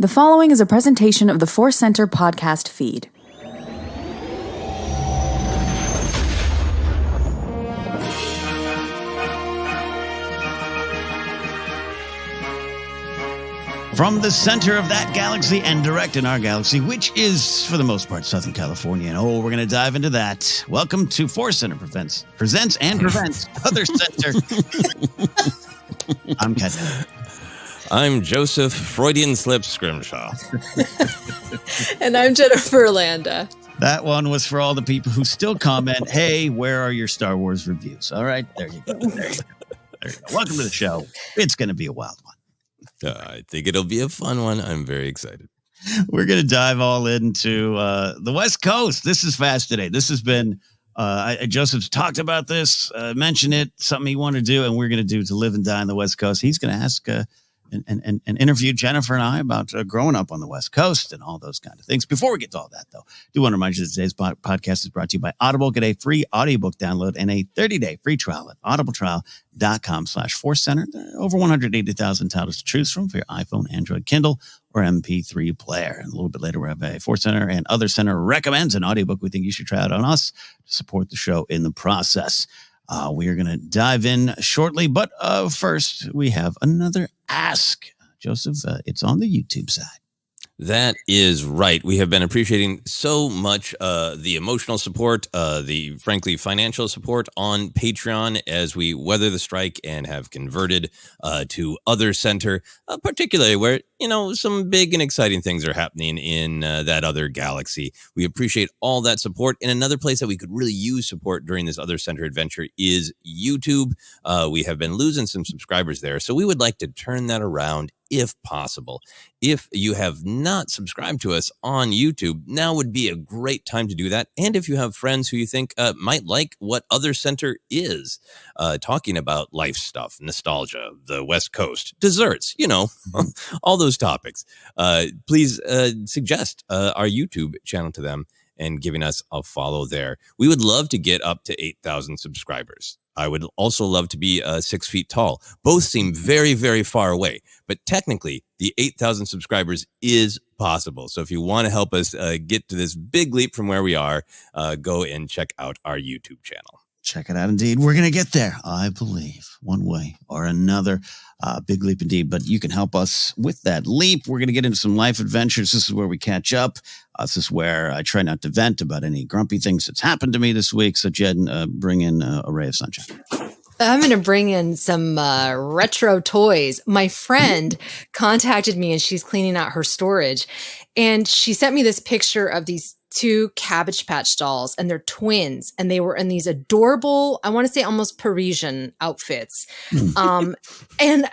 The following is a presentation of the ForceCenter podcast feed. From the center of that galaxy and direct in our galaxy, which is, for the most part, Southern California. And we're going to dive into that. Welcome to ForceCenter presents OtherCenter. I'm Ken. I'm Joseph Freudian Slip Scrimshaw. And I'm Jennifer Landa. That one was for all the people who still comment, hey, where are your Star Wars reviews? All right, there you go. Welcome to the show. It's going to be a wild one. I think it'll be a fun one. I'm very excited. We're going to dive all into the West Coast. This is fast today. This has been, Joseph's talked about this, mentioned it, something he wanted to do, and we're going to do to live and die on the West Coast. He's going to ask and interview Jennifer and I about growing up on the West Coast and all those kind of things. Before we get to all that, though, I do want to remind you that today's podcast is brought to you by Audible. Get a free audiobook download and a 30-day free trial at audibletrial.com/ForceCenter. There are over 180,000 titles to choose from for your iPhone, Android, Kindle, or MP3 player. And a little bit later, we have a ForceCenter and OtherCenter recommends an audiobook we think you should try out on us to support the show in the process. We are going to dive in shortly, but first, we have another ask. Joseph, it's on the YouTube side. That is right. We have been appreciating so much the emotional support, the frankly financial support on Patreon as we weather the strike and have converted to OtherCenter, particularly where, some big and exciting things are happening in that other galaxy. We appreciate all that support. And another place that we could really use support during this OtherCenter adventure is YouTube. We have been losing some subscribers there, so we would like to turn that around if possible. If you have not subscribed to us on YouTube, now would be a great time to do that. And if you have friends who you think might like what OtherCenter is, talking about life stuff, nostalgia, the West Coast, desserts, all those topics, please suggest our YouTube channel to them and giving us a follow there. We would love to get up to 8,000 subscribers. I would also love to be 6 feet tall. Both seem very, very far away, but technically the 8,000 subscribers is possible. So if you want to help us get to this big leap from where we are, go and check out our YouTube channel. Check it out. Indeed. We're going to get there, I believe, one way or another. Big leap indeed. But you can help us with that leap. We're going to get into some life adventures. This is where we catch up. This is where I try not to vent about any grumpy things that's happened to me this week. So, Jed, bring in a ray of sunshine. I'm going to bring in some retro toys. My friend contacted me and she's cleaning out her storage. And she sent me this picture of these two Cabbage Patch dolls, and they're twins, and they were in these adorable, I want to say almost Parisian outfits. And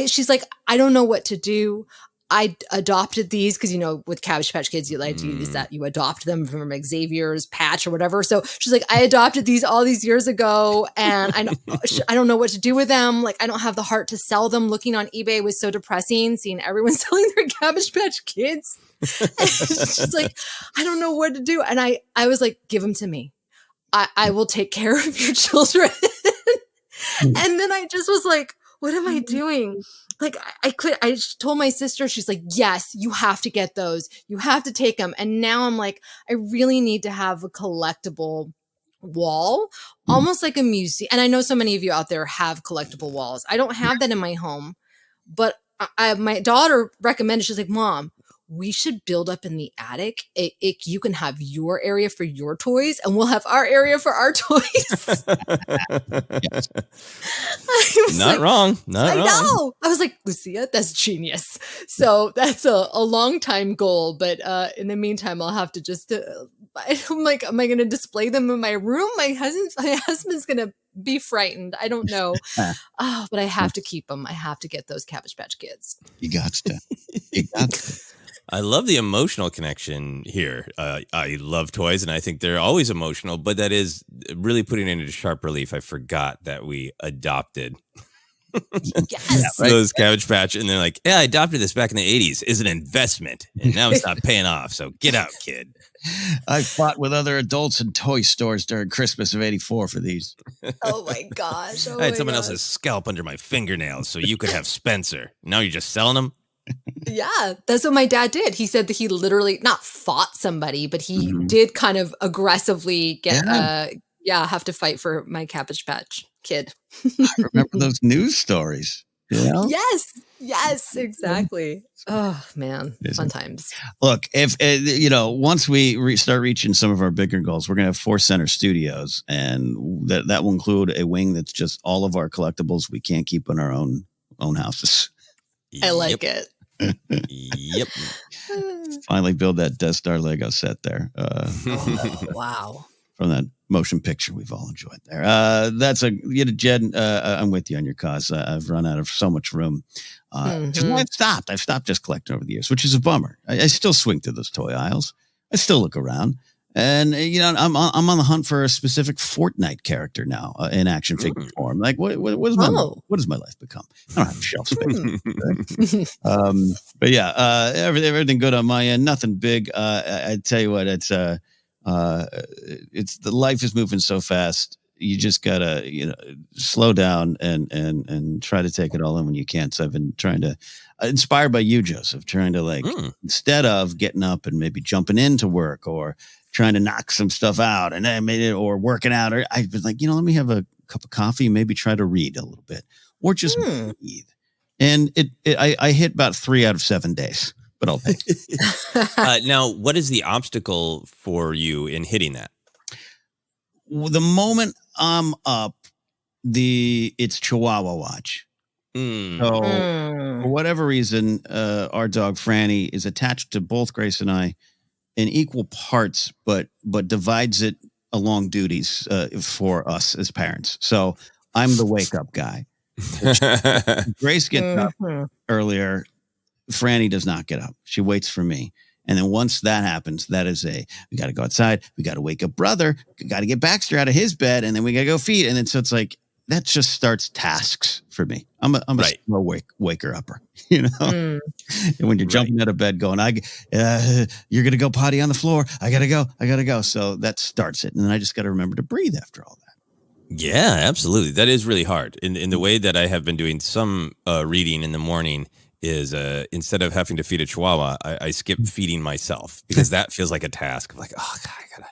she's like, I don't know what to do. I adopted these because, with Cabbage Patch Kids, you like to use that. You adopt them from Xavier's patch or whatever. So she's like, I adopted these all these years ago, and I don't know what to do with them. Like, I don't have the heart to sell them. Looking on eBay was so depressing, seeing everyone selling their Cabbage Patch Kids. And she's like, I don't know what to do. And I was like, give them to me. I will take care of your children. And then I just was like, what am I doing? Like, I told my sister, she's like, yes, you have to get those. You have to take them. And now I'm like, I really need to have a collectible wall, almost like a museum. And I know so many of you out there have collectible walls. I don't have that in my home, but my daughter recommended, she's like, Mom, we should build up in the attic. You can have your area for your toys, and we'll have our area for our toys. Not wrong. I know. I was like, Lucia, that's genius. So that's a long time goal. But in the meantime, I'll have to just, I'm like, am I going to display them in my room? My husband's going to be frightened. I don't know. But I have to keep them. I have to get those Cabbage Patch Kids. You got to. I love the emotional connection here. I love toys, and I think they're always emotional, but that is really putting it into sharp relief. I forgot that we adopted Yes. those Cabbage Patch, and they're like, yeah, I adopted this back in the 80s as an investment, and now it's not paying off, so get out, kid. I fought with other adults in toy stores during Christmas of '84 for these. Oh my gosh. I had someone else's scalp under my fingernails so you could have Spencer. Now you're just selling them? Yeah, that's what my dad did. He said that he literally not fought somebody, but he Mhm. did kind of aggressively get Yeah. have to fight for my Cabbage Patch Kid. Remember those news stories? You know? Yes, exactly. Oh man, Is fun it? times. Look, if once we start reaching some of our bigger goals, we're gonna have ForceCenter Studios, and that will include a wing that's just all of our collectibles we can't keep in our own houses. I like Yep. it. Yep. Finally, build that Death Star Lego set there. Oh, wow. From that motion picture we've all enjoyed there. That's Jed. I'm with you on your cause. I've run out of so much room. I've stopped just collecting over the years, which is a bummer. I still swing through those toy aisles. I still look around, and I'm on the hunt for a specific Fortnite character now in action figure form. Like, what is my life become? I don't have shelf space. But yeah, everything good on my end. Nothing big. I tell you what, it's the life is moving so fast. You just gotta, slow down and try to take it all in when you can. So I've been trying to, inspired by you, Joseph, trying to instead of getting up and maybe jumping into work or trying to knock some stuff out and then or working out, or I've been like, let me have a cup of coffee, maybe try to read a little bit or just breathe. And I hit about 3 out of 7 days. But I'll pay. Now, what is the obstacle for you in hitting that? The moment I'm up, it's Chihuahua watch. So for whatever reason, our dog Franny is attached to both Grace and I in equal parts, but divides it along duties for us as parents. So I'm the wake up guy. Grace gets up earlier. Franny does not get up. She waits for me. And then once that happens, that is we got to go outside. We got to wake up brother. We got to get Baxter out of his bed. And then we got to go feed. And then so it's like, that just starts tasks for me. I'm a slow waker upper, And when you're jumping out of bed going, you're going to go potty on the floor. I got to go. So that starts it. And then I just got to remember to breathe after all that. Yeah, absolutely. That is really hard. In the way that I have been doing some reading in the morning is instead of having to feed a Chihuahua, I skip feeding myself because that feels like a task of like, oh God, I gotta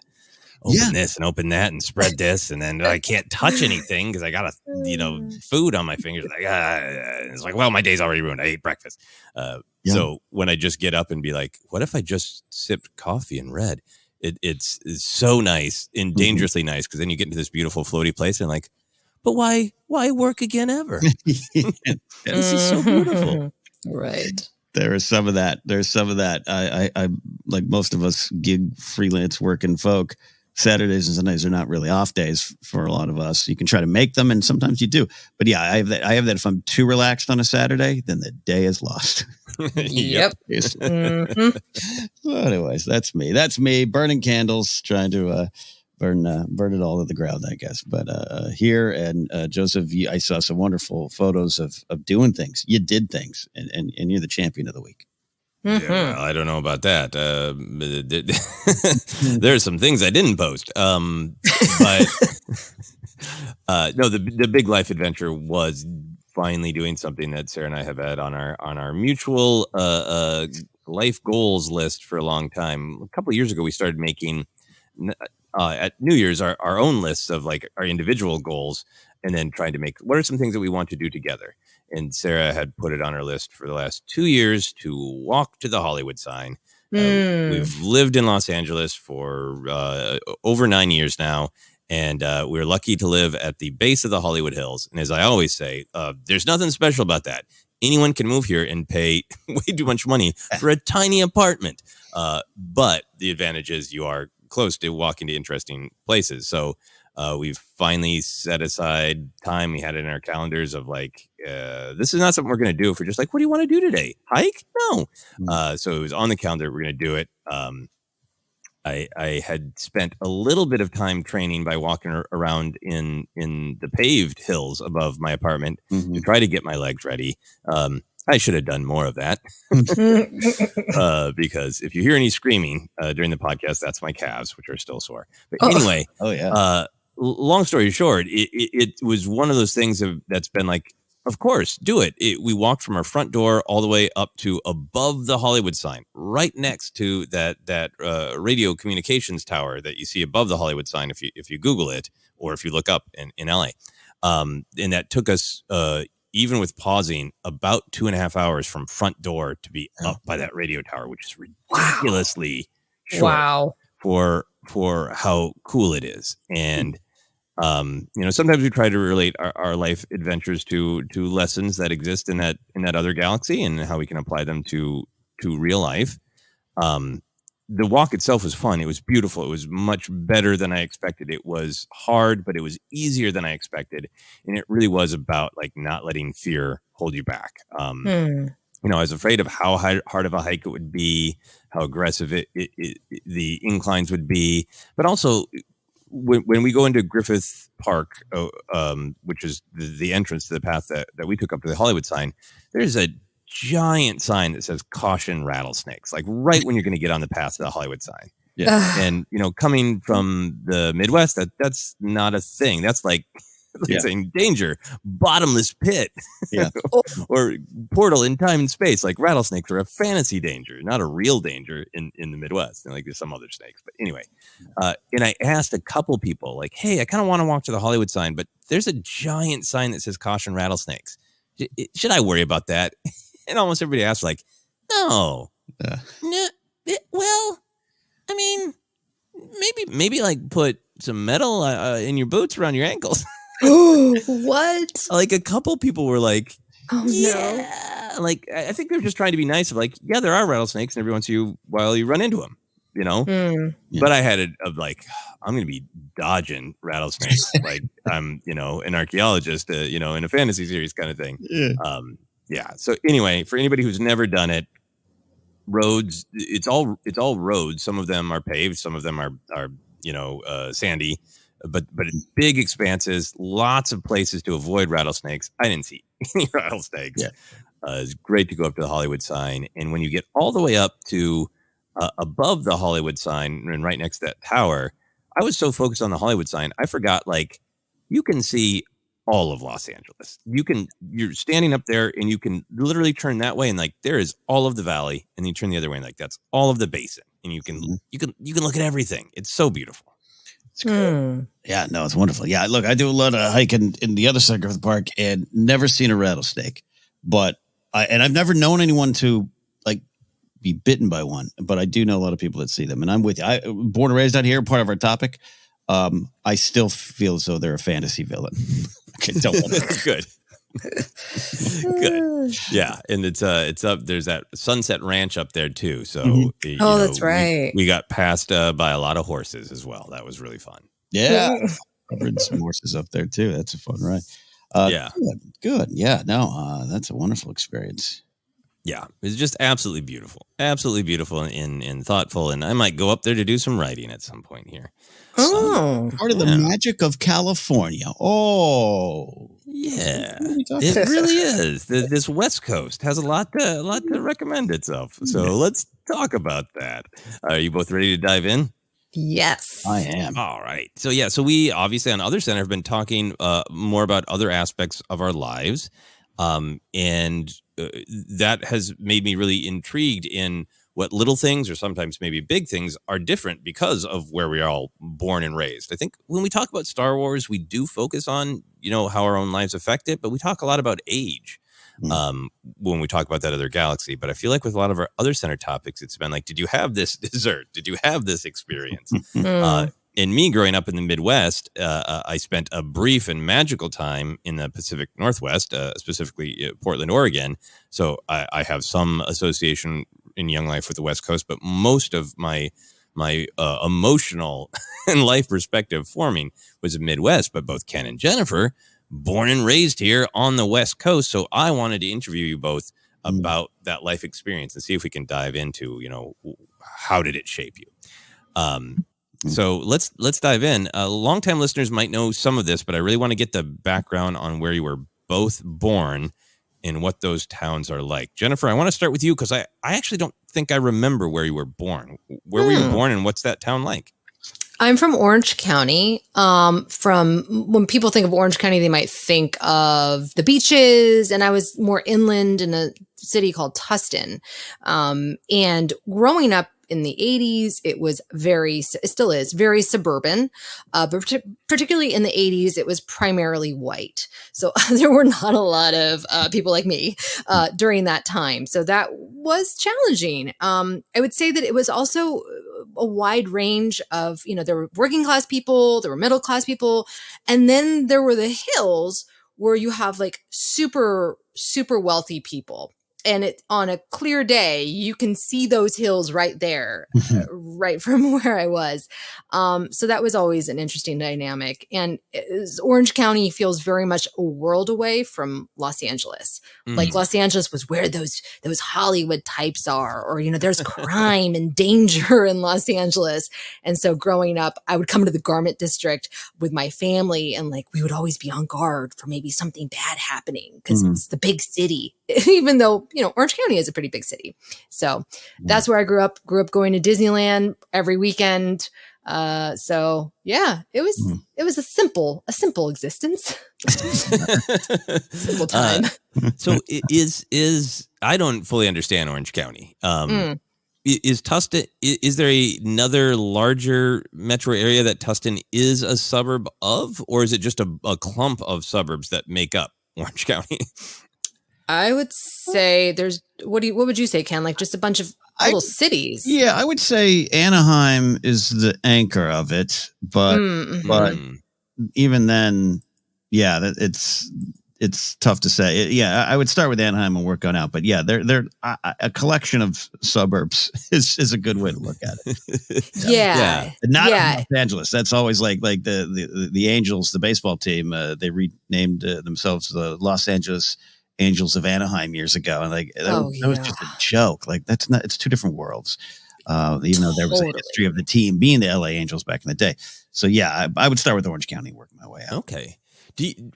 open this and open that and spread this, and then I can't touch anything because I got food on my fingers. Like, it's like, well, my day's already ruined. I ate breakfast. So when I just get up and be like, what if I just sipped coffee and read? It's so nice and dangerously nice because then you get into this beautiful floaty place and like, but why work again ever? This is so beautiful. Right. There is some of that. I like most of us gig freelance working folk. Saturdays and Sundays are not really off days for a lot of us. You can try to make them, and sometimes you do. But yeah, I have that. If I'm too relaxed on a Saturday, then the day is lost. Yep. So anyways, that's me burning candles, trying to burn it all to the ground, I guess. But here and Joseph, I saw some wonderful photos of doing things. You did things, and you're the champion of the week. Yeah, well, I don't know about that. There are some things I didn't post. But no, the big life adventure was finally doing something that Sarah and I have had on our mutual life goals list for a long time. A couple of years ago, we started making at New Year's our own lists of like our individual goals, and then trying to make what are some things that we want to do together. And Sarah had put it on her list for the last 2 years to walk to the Hollywood sign. We've lived in Los Angeles for over 9 years now, and we're lucky to live at the base of the Hollywood Hills. And as I always say, there's nothing special about that. Anyone can move here and pay way too much money for a tiny apartment. But the advantage is you are close to walking to interesting places. So we've finally set aside time. We had it in our calendars of like, this is not something we're going to do if we're just like, what do you want to do today? Hike? No. So it was on the calendar. We're going to do it. I had spent a little bit of time training by walking around in the paved hills above my apartment to try to get my legs ready. I should have done more of that because if you hear any screaming during the podcast, that's my calves, which are still sore. But anyway, long story short, it was one of those things that's been like Of course, do it. We walked from our front door all the way up to above the Hollywood sign, right next to that radio communications tower that you see above the Hollywood sign. If you Google it, or if you look up in LA, and that took us even with pausing about 2.5 hours from front door to be up by that radio tower, which is ridiculously short for how cool it is. And sometimes we try to relate our life adventures to lessons that exist in that other galaxy and how we can apply them to real life. The walk itself was fun. It was beautiful. It was much better than I expected. It was hard, but it was easier than I expected. And it really was about like not letting fear hold you back. I was afraid of how hard of a hike it would be, how aggressive the inclines would be, but also when we go into Griffith Park, which is the entrance to the path that we took up to the Hollywood sign, there's a giant sign that says "Caution Rattlesnakes," like right when you're going to get on the path to the Hollywood sign. Yeah, and coming from the Midwest, that's not a thing. That's like saying danger, bottomless pit, or portal in time and space. Like rattlesnakes are a fantasy danger, not a real danger in the Midwest. And like there's some other snakes, but anyway. And I asked a couple people, like, "Hey, I kind of want to walk to the Hollywood sign, but there's a giant sign that says caution rattlesnakes. Should I worry about that?" And almost everybody asked, like, "No, no. Well, I mean, maybe like put some metal in your boots around your ankles." What? Like a couple people were like, "Oh yeah," like I think they're just trying to be nice. Of like, yeah, there are rattlesnakes, and every once in a while you run into them, But I had it of like, I'm going to be dodging rattlesnakes, like I'm, an archaeologist, in a fantasy series kind of thing. Yeah. So anyway, for anybody who's never done it, roads, it's all roads. Some of them are paved, some of them are sandy. But big expanses, lots of places to avoid rattlesnakes. I didn't see any rattlesnakes. Yeah. It's great to go up to the Hollywood sign. And when you get all the way up to above the Hollywood sign and right next to that tower, I was so focused on the Hollywood sign, I forgot, like, you can see all of Los Angeles. You're standing up there and you can literally turn that way and like there is all of the valley, and then you turn the other way and like that's all of the basin. And you can look at everything. It's so beautiful. It's great. Yeah, no, it's wonderful. Yeah, look, I do a lot of hiking in the other side of the park and never seen a rattlesnake, but I've never known anyone to like be bitten by one, but I do know a lot of people that see them, and I'm with you. I born and raised out here, part of our topic. I still feel as though they're a fantasy villain. Okay, don't want to. Good. Good. Yeah, and it's up. There's that Sunset Ranch up there too. So that's right. We got passed by a lot of horses as well. That was really fun. Yeah, I've ridden some horses up there too. That's a fun ride. Yeah, good. Yeah, no, that's a wonderful experience. Yeah, it's just absolutely beautiful and thoughtful. And I might go up there to do some writing at some point here. Part of the magic of California. Oh, yeah, it really is. This West Coast has a lot to recommend itself. So let's talk about that. Are you both ready to dive in? Yes, I am. All right. So we obviously on OtherCenter have been talking more about other aspects of our lives. And that has made me really intrigued in what little things or sometimes maybe big things are different because of where we are all born and raised. I think when we talk about Star Wars, we do focus on, how our own lives affect it, but we talk a lot about age when we talk about that other galaxy. But I feel like with a lot of our other center topics, it's been like, did you have this dessert? Did you have this experience? And me growing up in the Midwest, I spent a brief and magical time in the Pacific Northwest, specifically Portland, Oregon. So I have some association in young life with the West Coast, but most of my emotional and life perspective forming was in Midwest. But both Ken and Jennifer, born and raised here on the West Coast. So I wanted to interview you both about that life experience and see if we can dive into, how did it shape you? So let's dive in. Longtime listeners might know some of this, but I really want to get the background on where you were both born and what those towns are like. Jennifer, I want to start with you because I actually don't think I remember where you were born. Where were you born and what's that town like? I'm from Orange County. From when people think of Orange County, they might think of the beaches, and I was more inland in a city called Tustin. And growing up in the 80s, it still is very suburban, but particularly in the 80s, it was primarily white. So there were not a lot of people like me during that time. So that was challenging. I would say that it was also a wide range of, there were working class people, there were middle class people, and then there were the hills where you have like super, super wealthy people. And on a clear day, you can see those hills right there, right from where I was. So that was always an interesting dynamic. And Orange County feels very much a world away from Los Angeles. Like Los Angeles was where those Hollywood types are, or, there's crime and danger in Los Angeles. And so growing up, I would come to the garment district with my family, and like we would always be on guard for maybe something bad happening because it's the big city, even though, Orange County is a pretty big city. So that's where I grew up going to Disneyland every weekend. So yeah, it was a simple existence. Simple time. So is I don't fully understand Orange County. Is Tustin, is there another larger metro area that Tustin is a suburb of, or is it just a clump of suburbs that make up Orange County? I would say there's what would you say, Ken? Like just a bunch of little cities. Yeah, I would say Anaheim is the anchor of it, but even then, yeah, it's tough to say. I would start with Anaheim and work on out. But yeah, they're a collection of suburbs is a good way to look at it. Yeah. Not Los Angeles. That's always like the Angels, the baseball team. They renamed themselves the Los Angeles Angels of Anaheim years ago, and like that was just a joke. Like that's not. It's two different worlds. Even though there was a history of the team being the LA Angels back in the day. So yeah, I would start with Orange County, and work my way out. Okay.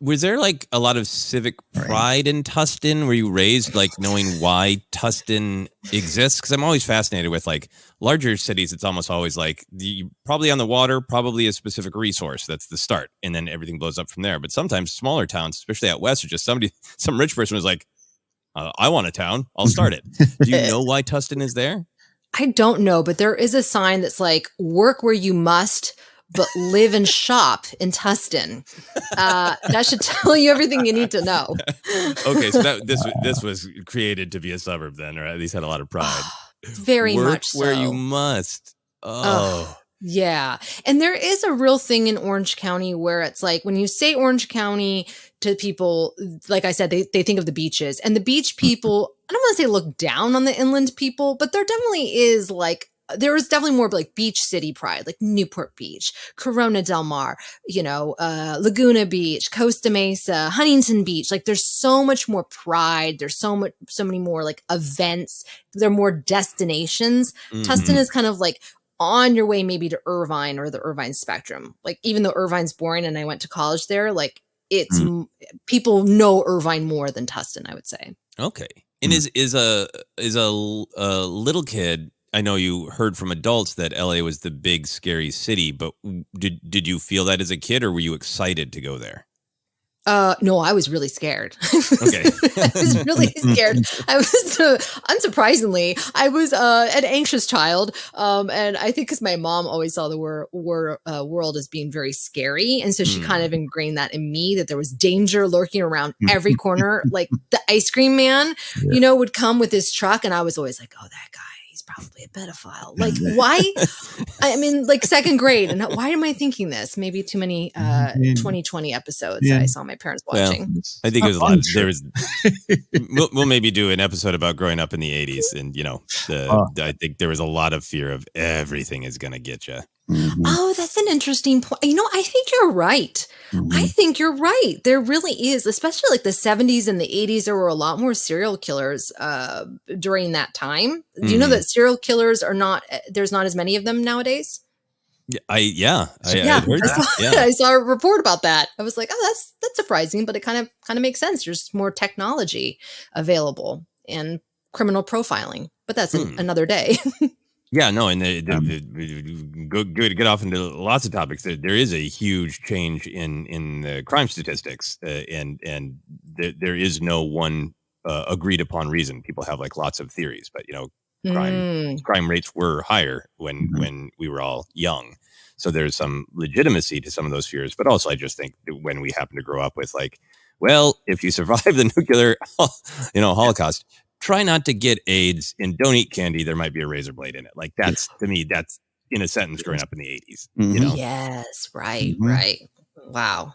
Was there like a lot of civic pride in Tustin? Were you raised like knowing why Tustin exists? Because I'm always fascinated with like larger cities. It's almost always like probably on the water, probably a specific resource. That's the start. And then everything blows up from there. But sometimes smaller towns, especially out west, are just some rich person was like, I want a town. I'll start it. Do you know why Tustin is there? I don't know, but there is a sign that's like work where you must, but live and shop in Tustin. That should tell you everything you need to know. Okay, so this was created to be a suburb then, or at least had a lot of pride. Very Work much so. where you must. Yeah. And there is a real thing in Orange County where it's like when you say Orange County to people, like I said, they think of the beaches, and the beach people, I don't want to say look down on the inland people, but there definitely is like, there is definitely more like beach city pride, like Newport Beach, Corona del Mar, Laguna Beach, Costa Mesa, Huntington Beach. Like there's so much more pride. There's so many more like events. There are more destinations. Tustin is kind of like on your way maybe to Irvine or the Irvine spectrum. Like even though Irvine's boring and I went to college there, like it's people know Irvine more than Tustin, I would say. Okay. And is a little kid, I know you heard from adults that LA was the big scary city, but did you feel that as a kid, or were you excited to go there? No, I was really scared. Okay. I was really scared. I was, unsurprisingly, I was an anxious child. And I think because my mom always saw the world as being very scary. And so she kind of ingrained that in me, that there was danger lurking around every corner. Like the ice cream man, would come with his truck. And I was always like, oh, that guy. Probably a pedophile. Like why? I mean, like second grade, and why am I thinking this? Maybe too many 2020 episodes that I saw my parents watching. Well, I think it was a lot. There was. We'll maybe do an episode about growing up in the 80s, and I think there was a lot of fear of everything is going to get you. Oh, that's an interesting point. I think you're right. I think you're right. There really is, especially like the 70s and the 80s, there were a lot more serial killers during that time. Do you know that serial killers there's not as many of them nowadays? I heard that. I saw a report about that. I was like, oh, that's surprising, but it kind of makes sense. There's more technology available and criminal profiling, but that's another day. Yeah, no, and Um, go get off into lots of topics. There is a huge change in the crime statistics, and there is no one agreed upon reason. People have like lots of theories, but crime Mm. crime rates were higher Mhm. when we were all young. So there's some legitimacy to some of those fears, but also I just think that when we happen to grow up with like, well, if you survive the nuclear, Holocaust, try not to get AIDS and don't eat candy. There might be a razor blade in it. Like that's to me, that's in a sentence growing up in the 80s. Mhm. Yes, right, Mhm. right. Wow.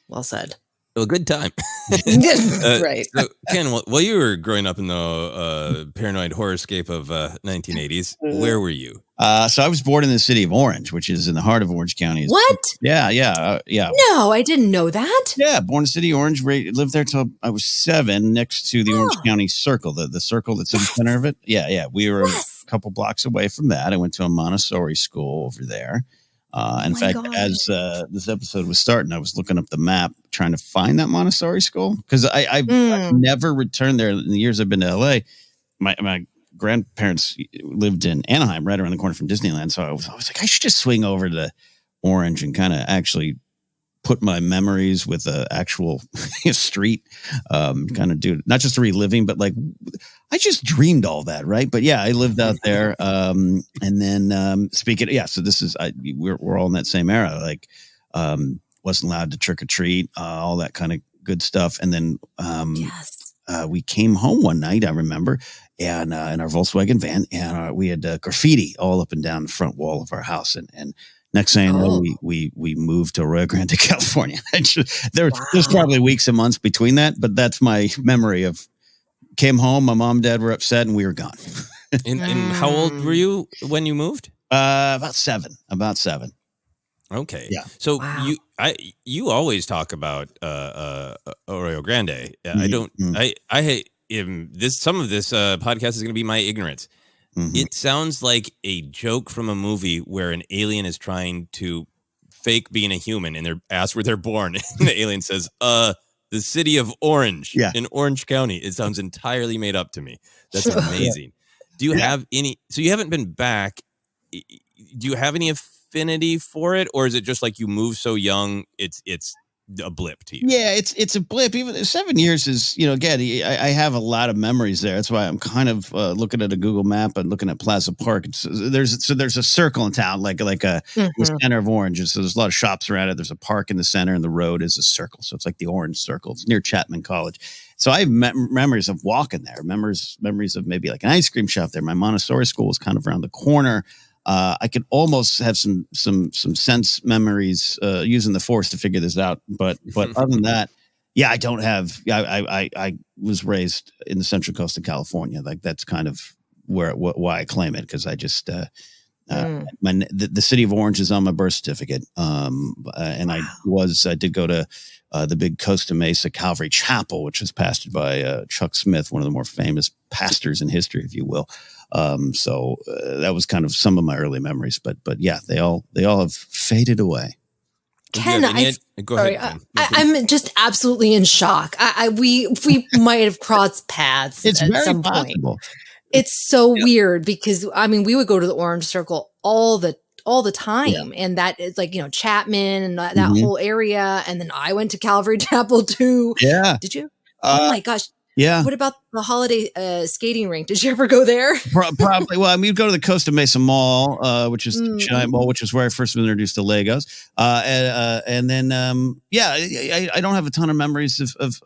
Well said. So a good time. Right. So Ken, while you were growing up in the paranoid horrorscape of 1980s, where were you? So I was born in the city of Orange, which is in the heart of Orange County. What? Yeah, No, I didn't know that. yeah. Born in the city of Orange, lived there till I was 7, next to the Orange Oh, County Circle, the circle that's in the center yes. of it. Yeah. We were a Yes. couple blocks away from that. I went to a Montessori school over there. Oh In my fact, God. as this episode was starting, I was looking up the map trying to find that Montessori school because I've Mm. never returned there in the years I've been to LA. My grandparents lived in Anaheim, right around the corner from Disneyland. So I was like, I should just swing over to Orange and kind of actually put my memories with the actual street, kind of do not just reliving, but like I just dreamed all that, right? But yeah, I lived out there, and then speaking, yeah. So this is we're all in that same era. Like, wasn't allowed to trick or treat, all that kind of good stuff, and then Yes. we came home one night, I remember, and in our Volkswagen van, and we had graffiti all up and down the front wall of our house, and next thing I know, Oh, we moved to Rio Grande, California. There's wow. probably weeks and months between that, but that's my memory of came home. My mom and dad were upset, and we were gone. And how old were Mm. you when you moved? About 7. About 7. Okay. Yeah. So Wow. you always talk about Rio Grande. I don't Mm-hmm. I hate this some of this podcast is going to be my ignorance. Mm-hmm. It sounds like a joke from a movie where an alien is trying to fake being a human and they're asked where they're born and the alien says the city of Orange Yeah. in Orange County. It sounds entirely made up to me. That's amazing. Do you Yeah. have any so you haven't been back, do you have any affinity for it, or is it just like you move so young it's a blip to you? Yeah, it's a blip. Even 7 years is, again, I have a lot of memories there. That's why I'm kind of looking at a Google map and looking at Plaza Park. There's a circle in town, like the Mhm. center of Orange. So there's a lot of shops around it. There's a park in the center, and the road is a circle. So it's like the Orange Circle. It's near Chapman College. So I have memories of walking there. Memories of maybe like an ice cream shop there. My Montessori school was kind of around the corner. I could almost have some sense memories using the Force to figure this out, but other than that, yeah, I don't have. I was raised in the Central Coast of California. Like that's kind of why I claim it, because I just Mm. the city of Orange is on my birth certificate. And I did go to the big Costa Mesa Calvary Chapel, which was pastored by Chuck Smith, one of the more famous pastors in history, if you will. So that was kind of some of my early memories, but yeah, they all have faded away. Ken, Go sorry, ahead. Ken. I'm just absolutely in shock. We might have crossed paths It's at very some point. possible. It's so weird because we would go to the Orange Circle all the time, and that is like Chapman and that Mhm. whole area, and then I went to Calvary Chapel too. Yeah. Did you? Oh Uh, my gosh! yeah. What about the Holiday skating rink? Did you ever go there? Probably. Well, we'd go to the Costa Mesa Mall, which is the giant mall, Mhm. which is where I first was introduced to Legos. And then, I don't have a ton of memories of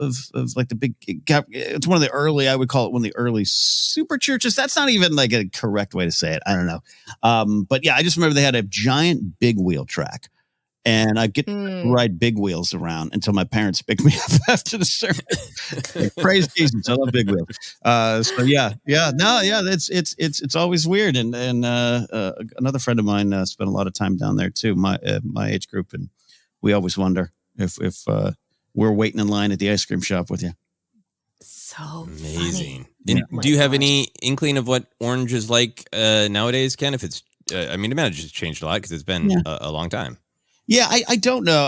like the big. It's one of the early. I would call it one of the early super churches. That's not even like a correct way to say it. I don't know. But yeah, I just remember they had a giant big wheel track. And I get to Mm. ride big wheels around until my parents picked me up after the service. Praise Jesus! I love big wheels. So yeah, it's always weird. And another friend of mine spent a lot of time down there too, my age group, and we always wonder if we're waiting in line at the ice cream shop with you. So Amazing. funny. And Oh my do you have gosh. any inkling of what Orange is like nowadays, Ken? If it's, imagine it's changed a lot because it's been a long time. Yeah, I don't know.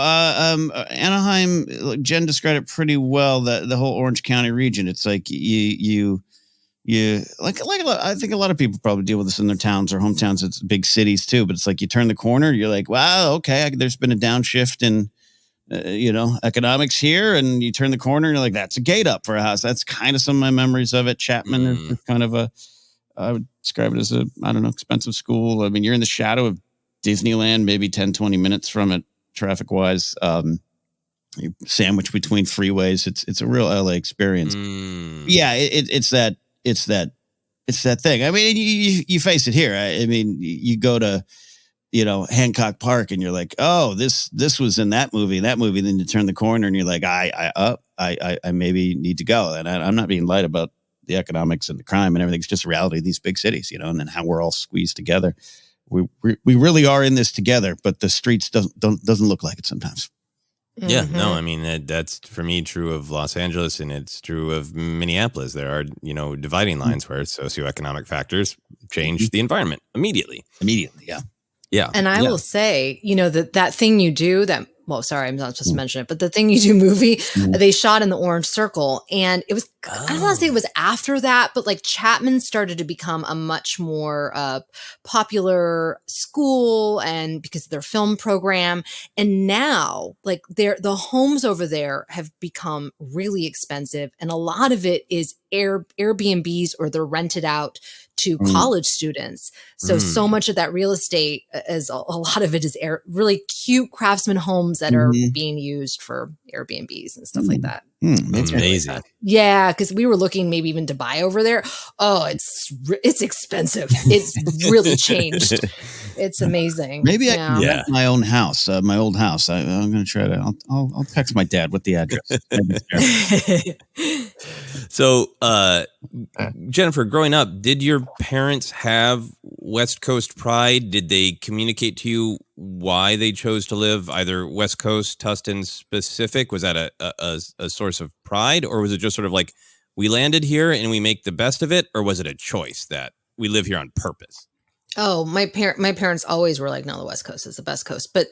Anaheim, Jen described it pretty well. The whole Orange County region. It's like you I think a lot of people probably deal with this in their towns or hometowns. It's big cities too, but it's like you turn the corner, you're like, wow, okay, there's been a downshift in economics here, and you turn the corner and you're like, that's a gate up for a house. That's kind of some of my memories of it. Chapman is kind of I would describe it as expensive school. I mean, you're in the shadow of Disneyland, maybe 10, 20 minutes from it traffic wise. You're sandwiched between freeways. It's a real LA experience. Yeah. It's that thing. I mean, you face it here. I mean, you go to, Hancock Park, and you're like, oh, this was in that movie. Then you turn the corner, and you're like, I maybe need to go. And I'm not being light about the economics and the crime and everything. It's just reality of these big cities, and then how we're all squeezed together. We really are in this together, but the streets doesn't look like it sometimes. Yeah, no, I mean, that's for me true of Los Angeles, and it's true of Minneapolis. There are, dividing lines where socioeconomic factors change the environment immediately. Yeah. Yeah. And I will say, that thing you do I'm not just mentioning it, but the thing you do movie, they shot in the Orange Circle, and it was, I don't want to say it was after that, but like Chapman started to become a much more popular school, and because of their film program. And now like the homes over there have become really expensive. And a lot of it is Airbnbs, or they're rented out to college students. So much of that real estate is a lot of it is really cute craftsman homes that are being used for Airbnbs and stuff like that. That's amazing. Really, yeah, because we were looking maybe even to buy over there. Oh, it's expensive. It's really changed. It's amazing. Maybe I can rent my own house, my old house. I'm going to try to. I'll text my dad with the address. So, Jennifer, growing up, did your parents have West Coast pride? Did they communicate to you why they chose to live either West Coast, Tustin specific? Was that a source of pride, or was it just sort of like, we landed here and we make the best of it? Or was it a choice that we live here on purpose? Oh, my parents always were like, no, the West Coast is the best coast. But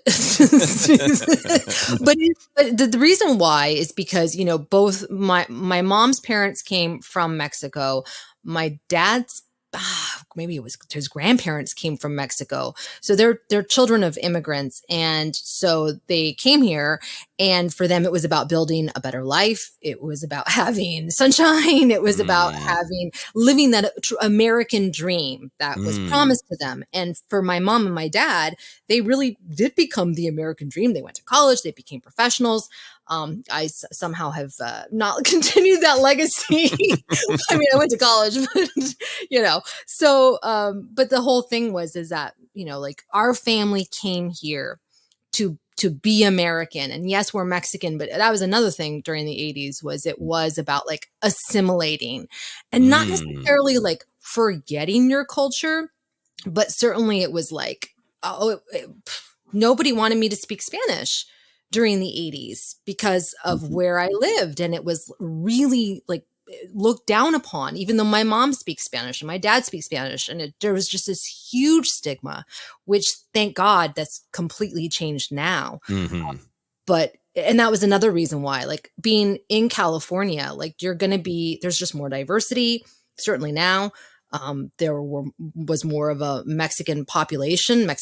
but the reason why is because, both my mom's parents came from Mexico. My dad's maybe it was his grandparents came from Mexico. So they're children of immigrants. And so they came here, and for them, it was about building a better life. It was about having sunshine. It was about living that American dream that was promised to them. And for my mom and my dad, they really did become the American dream. They went to college, they became professionals. I somehow have not continued that legacy. I mean, I went to college, but, so, but the whole thing is that, like our family came here to be American. And yes, we're Mexican, but that was another thing during the 80s it was about like assimilating, and not necessarily like forgetting your culture, but certainly it was like, nobody wanted me to speak Spanish during the 80s because of where I lived. And it was really like looked down upon, even though my mom speaks Spanish and my dad speaks Spanish. And there was just this huge stigma, which thank God that's completely changed now. And that was another reason why, like being in California, like there's just more diversity, certainly now. There was more of a Mexican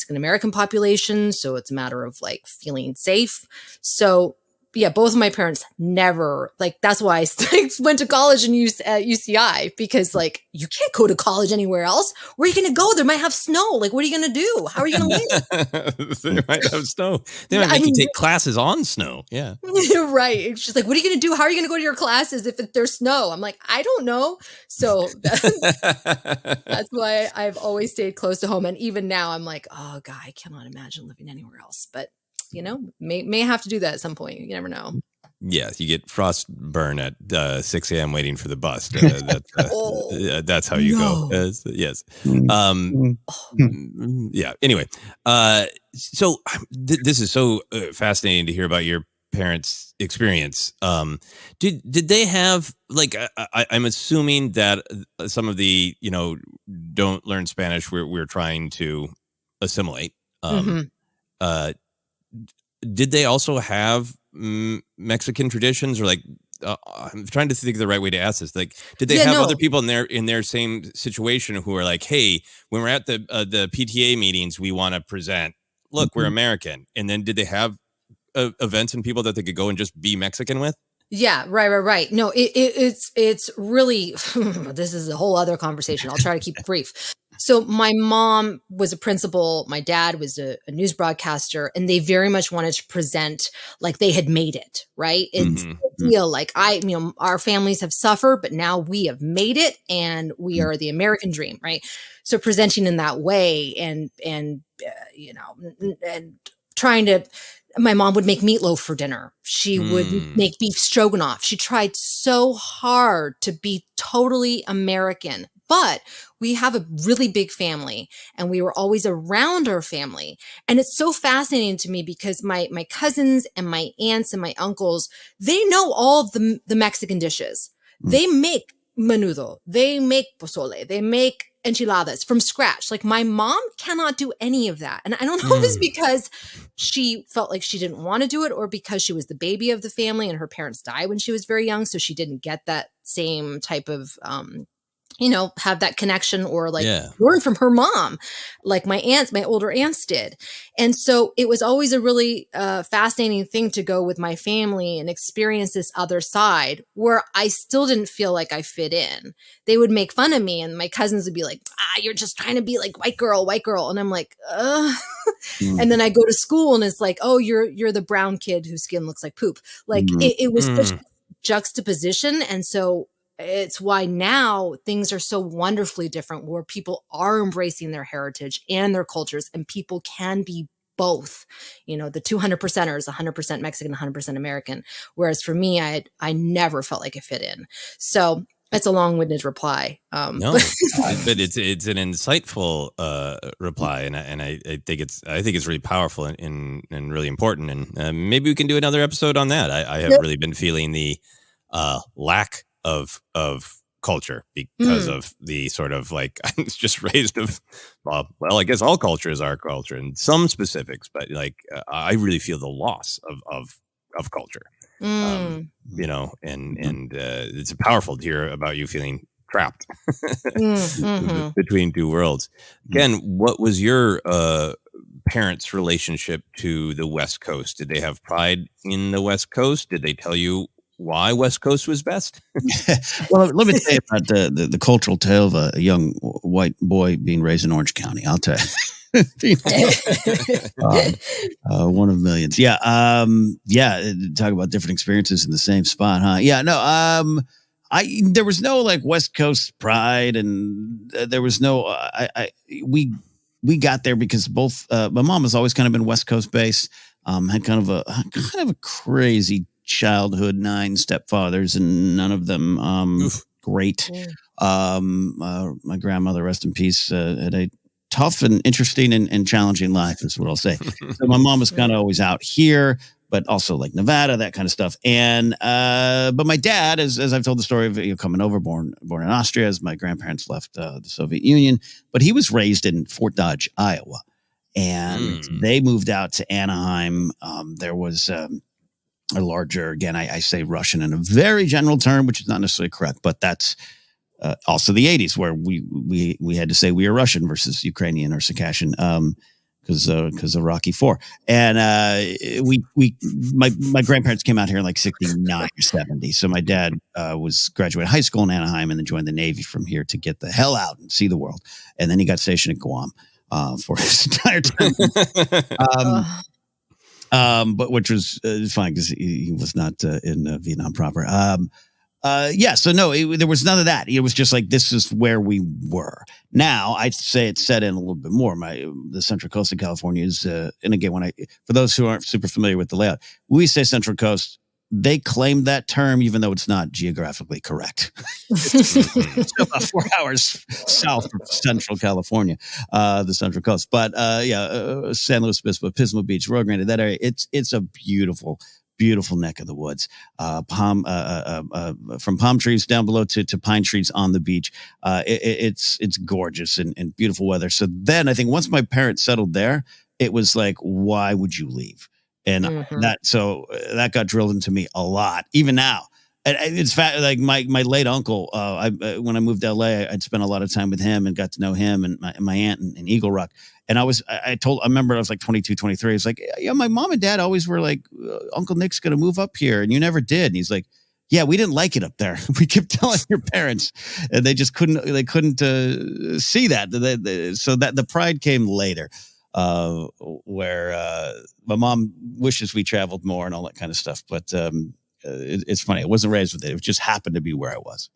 American population. So it's a matter of like feeling safe. So yeah, both of my parents never, like, that's why I went to college and at UCI, because like, you can't go to college anywhere else. Where are you going to go? They might have snow. Like, what are you going to do? How are you going to live? They might have snow. They might make you take classes on snow. Yeah. Right. It's just like, what are you going to do? How are you going to go to your classes if there's snow? I'm like, I don't know. So that's why I've always stayed close to home. And even now I'm like, oh God, I cannot imagine living anywhere else. But may have to do that at some point. You never know. Yeah, you get frostburn at 6 a.m. waiting for the bus. That's how you go. Yes. Yeah. Anyway, so this is so fascinating to hear about your parents' experience. Did they have, like, I'm assuming that some of the don't learn Spanish we're trying to assimilate. Did they also have Mexican traditions, or like I'm trying to think of the right way to ask this. Like, did they have other people in their same situation who were like, hey, when we're at the PTA meetings, we want to present, look, we're American. And then did they have events and people that they could go and just be Mexican with? Yeah, right. No, it's really, this is a whole other conversation. I'll try to keep it brief. So my mom was a principal. My dad was a news broadcaster, and they very much wanted to present like they had made it, right? It's a deal like our families have suffered, but now we have made it and we are the American dream, right? So presenting in that way and trying to, my mom would make meatloaf for dinner. She would make beef stroganoff. She tried so hard to be totally American, but we have a really big family and we were always around our family. And it's so fascinating to me because my cousins and my aunts and my uncles, they know all of the Mexican dishes. They make menudo, they make pozole, they make enchiladas from scratch. Like my mom cannot do any of that. And I don't know if it's because she felt like she didn't want to do it or because she was the baby of the family and her parents died when she was very young. So she didn't get that same type of, have that connection or learn from her mom, like my older aunts did. And so it was always a really fascinating thing to go with my family and experience this other side where I still didn't feel like I fit in. They would make fun of me and my cousins would be like, you're just trying to be like white girl. And I'm like, And then I go to school and it's like, oh, you're the brown kid whose skin looks like poop. Like it was such juxtaposition. And so it's why now things are so wonderfully different where people are embracing their heritage and their cultures and people can be both, the 200%ers, 100% Mexican, 100% American. Whereas for me, I never felt like I fit in. So it's a long-winded reply. No, but it's an insightful reply, and I think it's really powerful and really important. And maybe we can do another episode on that. I have really been feeling the lack of culture because of the sort of like I was just raised I guess all cultures are culture and some specifics, but like I really feel the loss of culture. And it's powerful to hear about you feeling trapped between two worlds. Ken, what was your parents' relationship to the West Coast? Did they have pride in the West Coast? Did they tell you why West Coast was best? Well, let me tell you about the cultural tale of a young white boy being raised in Orange County. I'll tell you. One of millions. Yeah. Talk about different experiences in the same spot, huh? Yeah. No. There was no like West Coast pride, and there was no. We got there because both my mom has always kind of been West Coast based. Had kind of a crazy childhood, 9 stepfathers, and none of them great. My grandmother, rest in peace, had a tough and interesting and challenging life, is what I'll say. So my mom was kind of always out here, but also like Nevada, that kind of stuff. And but my dad, as I've told the story of coming over, born in Austria, as my grandparents left the Soviet Union, but he was raised in Fort Dodge, Iowa, and they moved out to Anaheim. There was a larger, again, I say Russian in a very general term, which is not necessarily correct, but that's also the 80s where we had to say we are Russian versus Ukrainian or Circassian because of Rocky IV. And my grandparents came out here in like 69 or 70. So my dad was graduated high school in Anaheim and then joined the Navy from here to get the hell out and see the world. And then he got stationed in Guam for his entire time. But which was fine because he was not in Vietnam proper. So no, there was none of that. It was just like, this is where we were. Now I'd say it's set in a little bit more. The Central Coast of California is, and again, for those who aren't super familiar with the layout, we say Central Coast. They claim that term, even though it's not geographically correct. It's about 4 hours south of Central California, the Central Coast. But San Luis Obispo, Pismo Beach, Rio Grande, that area, it's a beautiful neck of the woods. From palm trees down below to pine trees on the beach. It's gorgeous and beautiful weather. So then I think once my parents settled there, it was like, why would you leave? And that got drilled into me a lot. Even now, it's like my late uncle. When I moved to LA, I'd spent a lot of time with him and got to know him and my aunt in Eagle Rock. And I remember I was like 22, 23. It's like, yeah, my mom and dad always were like, Uncle Nick's going to move up here. And you never did. And he's like, yeah, we didn't like it up there. We kept telling your parents, and they just couldn't see that. So that the pride came later, where my mom wishes we traveled more and all that kind of stuff. But it's funny. I wasn't raised with it. It just happened to be where I was.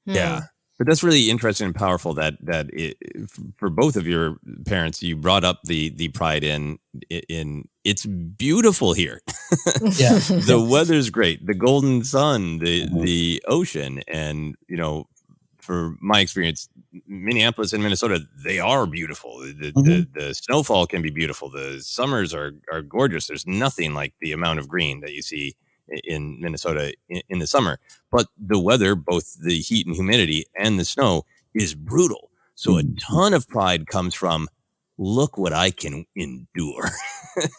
Yeah. But that's really interesting and powerful that for both of your parents, you brought up the pride in it's beautiful here. Yeah. The weather's great, the golden sun, the ocean. And, for my experience, Minneapolis and Minnesota, they are beautiful. The snowfall can be beautiful. The summers are gorgeous. There's nothing like the amount of green that you see in Minnesota in the summer, but the weather, both the heat and humidity and the snow, is brutal. So a ton of pride comes from, look what I can endure.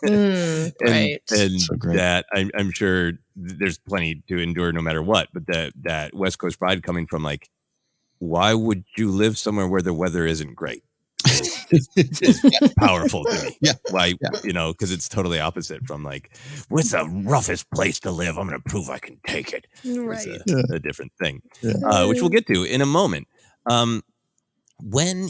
Right. And So great. that I'm sure there's plenty to endure no matter what, but that West Coast pride coming from like, why would you live somewhere where the weather isn't great? Is powerful to me. Yeah. Why, because it's totally opposite from like, what's the roughest place to live? I'm going to prove I can take it. Right. It's a different thing, which we'll get to in a moment. When,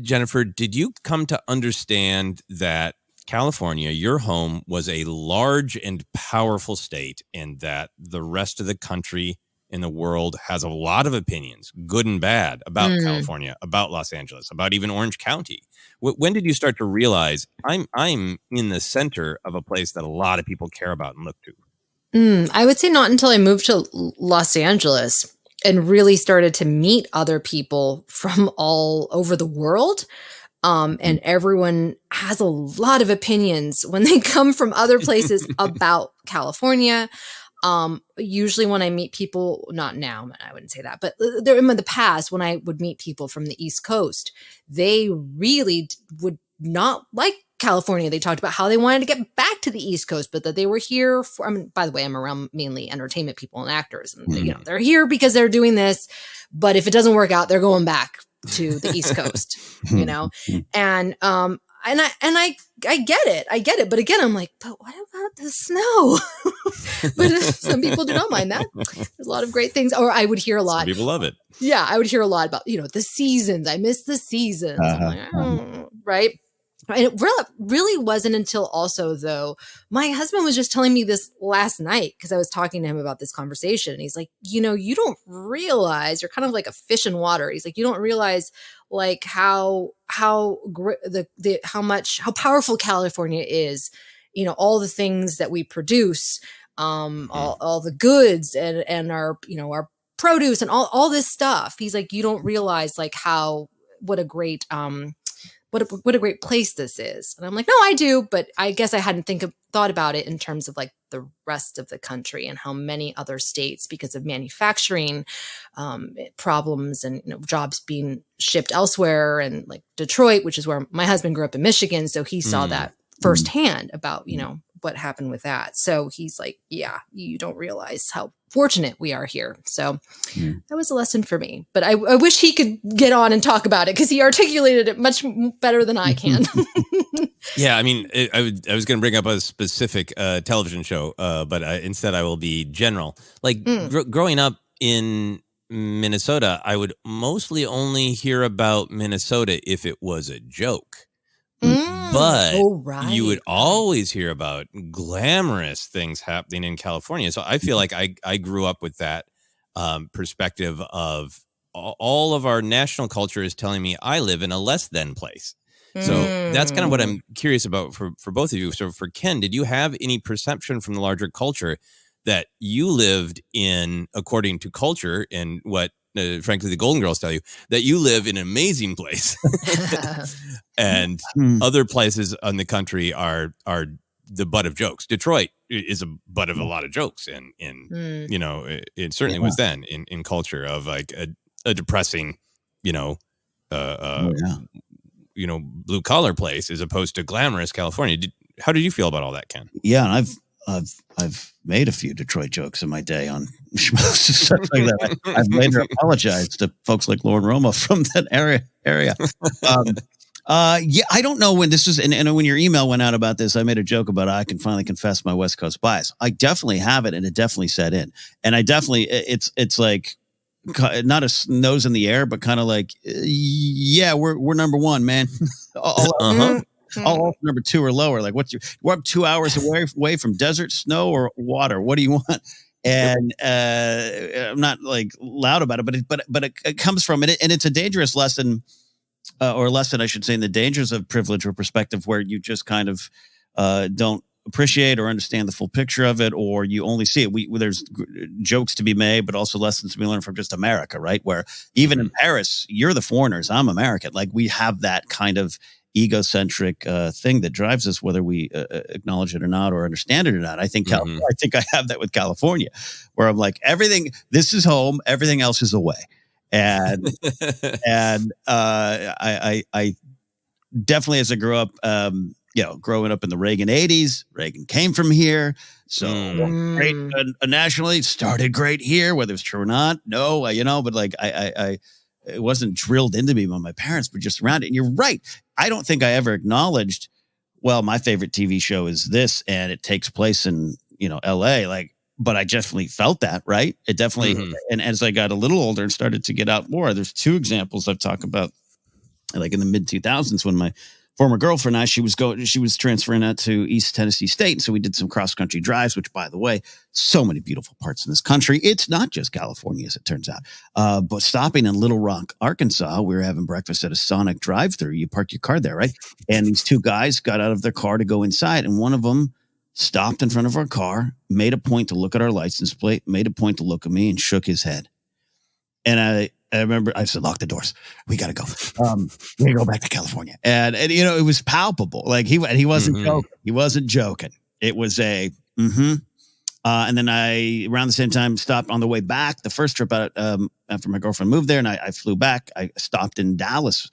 Jennifer, did you come to understand that California, your home, was a large and powerful state, and that the rest of the country in the world has a lot of opinions, good and bad, about California, about Los Angeles, about even Orange County? When did you start to realize I'm in the center of a place that a lot of people care about and look to? I would say not until I moved to Los Angeles and really started to meet other people from all over the world. And everyone has a lot of opinions when they come from other places about California. Usually when I meet people, not now, I wouldn't say that, but there in the past, when I would meet people from the East Coast, they really would not like California. They talked about how they wanted to get back to the East Coast, but that they were here for, by the way, I'm around mainly entertainment people and actors, and they're here because they're doing this, but if it doesn't work out, they're going back to the East Coast, and I get it. But again, I'm like, but what about the snow? But some people do not mind that. There's a lot of great things. Or I would hear a lot. Some people love it. Yeah. I would hear a lot about, the seasons. I miss the seasons. I'm like, right. And it really wasn't until also, though, my husband was just telling me this last night, because I was talking to him about this conversation. And he's like, you don't realize, you're kind of like a fish in water. He's like, you don't realize like how powerful California is, all the things that we produce, all the goods and our, our produce and all this stuff. He's like, you don't realize like what a great great place this is. And I'm like, no, I do. But I guess I hadn't thought about it in terms of like the rest of the country and how many other states, because of manufacturing problems and jobs being shipped elsewhere, and like Detroit, which is where my husband grew up in Michigan. So he saw that firsthand about, what happened with that. So he's like, yeah, you don't realize how fortunate we are here. So that was a lesson for me. But I wish he could get on and talk about it, because he articulated it much better than I can. Yeah, I mean, I was going to bring up a specific television show, but instead I will be general. Like growing up in Minnesota, I would mostly only hear about Minnesota if it was a joke. But you would always hear about glamorous things happening in California. So I feel like I grew up with that perspective of all of our national culture is telling me I live in a less than place. So that's kind of what I'm curious about for both of you. So for Ken, did you have any perception from the larger culture that you lived in according to culture, and what frankly the Golden Girls tell you, that you live in an amazing place and other places in the country are the butt of jokes? Detroit is a butt of a lot of jokes, and it certainly was then in culture of like a depressing blue collar place as opposed to glamorous California. How did you feel about all that, Ken? Yeah, and I've made a few Detroit jokes in my day on stuff like that. I've later apologized to folks like Lauren Roma from that area. Yeah, I don't know when this is, and when your email went out about this, I made a joke about I can finally confess my West Coast bias. I definitely have it, and it definitely set in. And I definitely, it's like not a nose in the air, but kind of like, yeah, we're number one, man. All number two or lower. Like, we're up 2 hours away from desert, snow, or water. What do you want? And I'm not like loud about it, but it comes from it, and it's a dangerous lesson. Or lesson, I should say, in the dangers of privilege or perspective, where you just kind of don't appreciate or understand the full picture of it, or you only see it. There's jokes to be made, but also lessons to be learned from just America, right? Where even in Paris, you're the foreigners, I'm American. Like, we have that kind of egocentric thing that drives us, whether we acknowledge it or not, or understand it or not. I think I think I have that with California, where I'm like, everything, this is home, everything else is away. And I definitely, as I grew up, growing up in the Reagan 80s, Reagan came from here. So great nationally, started great here, whether it's true or not. No, but like I it wasn't drilled into me by my parents, but just around it. And you're right. I don't think I ever acknowledged, well, my favorite TV show is this, and it takes place in, LA. Like, but I definitely felt that, right? It definitely, and as I got a little older and started to get out more, there's two examples I've talked about, like in the mid 2000s when my former girlfriend and I, she was transferring out to East Tennessee State. And so we did some cross country drives, which, by the way, so many beautiful parts in this country. It's not just California, as it turns out. But stopping in Little Rock, Arkansas, we were having breakfast at a Sonic drive-thru. You park your car there, right? And these two guys got out of their car to go inside, and one of them stopped in front of our car, made a point to look at our license plate, made a point to look at me, and shook his head. And I remember I said, lock the doors. We got to go. We got to go back to California. And it was palpable. Like he wasn't joking. He wasn't joking. It was a, and then I, around the same time, stopped on the way back. The first trip out after my girlfriend moved there, and I flew back. I stopped in Dallas.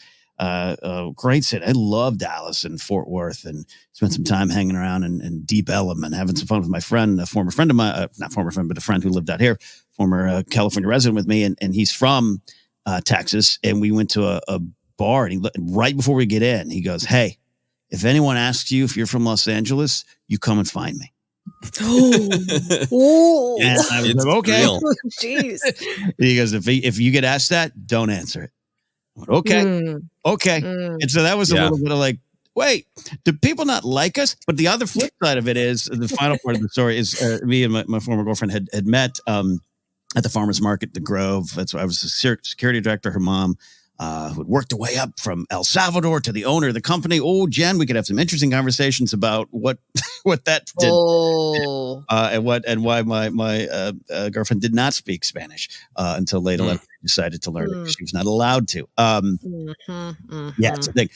Great city. I love Dallas and Fort Worth, and spent some time hanging around in Deep Ellum and having some fun with my friend, a former friend of mine, not former friend, but a friend who lived out here, former California resident with me. And he's from Texas. And we went to a bar, and right before we get in, he goes, "Hey, if anyone asks you if you're from Los Angeles, you come and find me." Oh, and I was like, okay. Jeez. He goes, if you get asked that, don't answer it. Okay. Okay. And so that was a little bit of like, wait, do people not like us? But the other flip side of it is, the final part of the story is me and my former girlfriend had met at the farmer's market, the Grove. That's why I was the security director. Her mom who had worked her way up from El Salvador to the owner of the company. Oh, Jen, we could have some interesting conversations about what that did, and why my girlfriend did not speak Spanish until later. She decided to learn it because she was not allowed to. Yeah, it's a thing.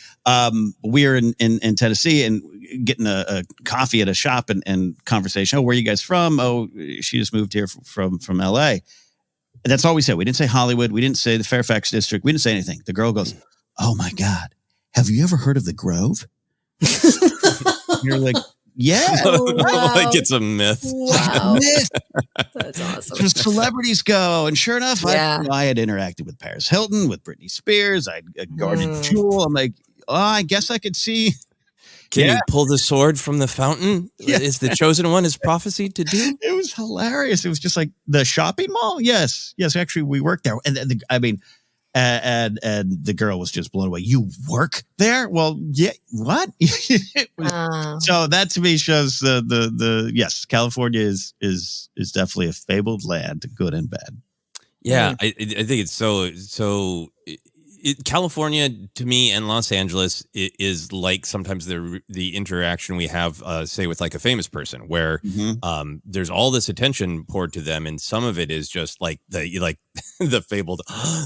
We were in Tennessee and getting a coffee at a shop and conversation. Oh, where are you guys from? Oh, she just moved here from LA. That's all we said. We didn't say Hollywood. We didn't say the Fairfax district. We didn't say anything. The girl goes, "Oh my God, have you ever heard of the Grove?" You're like, yeah. Oh, wow. Like it's a myth. Wow. Myth. That's awesome. Just celebrities go. And sure enough, I had interacted with Paris Hilton, with Britney Spears. I'd guarded Jewel. I'm like, oh, I guess I could see. Can you pull the sword from the fountain? Yeah. Is the chosen one is prophesied to do? It was hilarious. It was just like the shopping mall. Yes. Actually, we worked there. And and the girl was just blown away. You work there? Well, yeah. What? So that to me shows the yes, California is definitely a fabled land, good and bad. Yeah, I think it's so. California to me and Los Angeles is like sometimes the interaction we have, say with like a famous person, where there's all this attention poured to them, and some of it is just like the fabled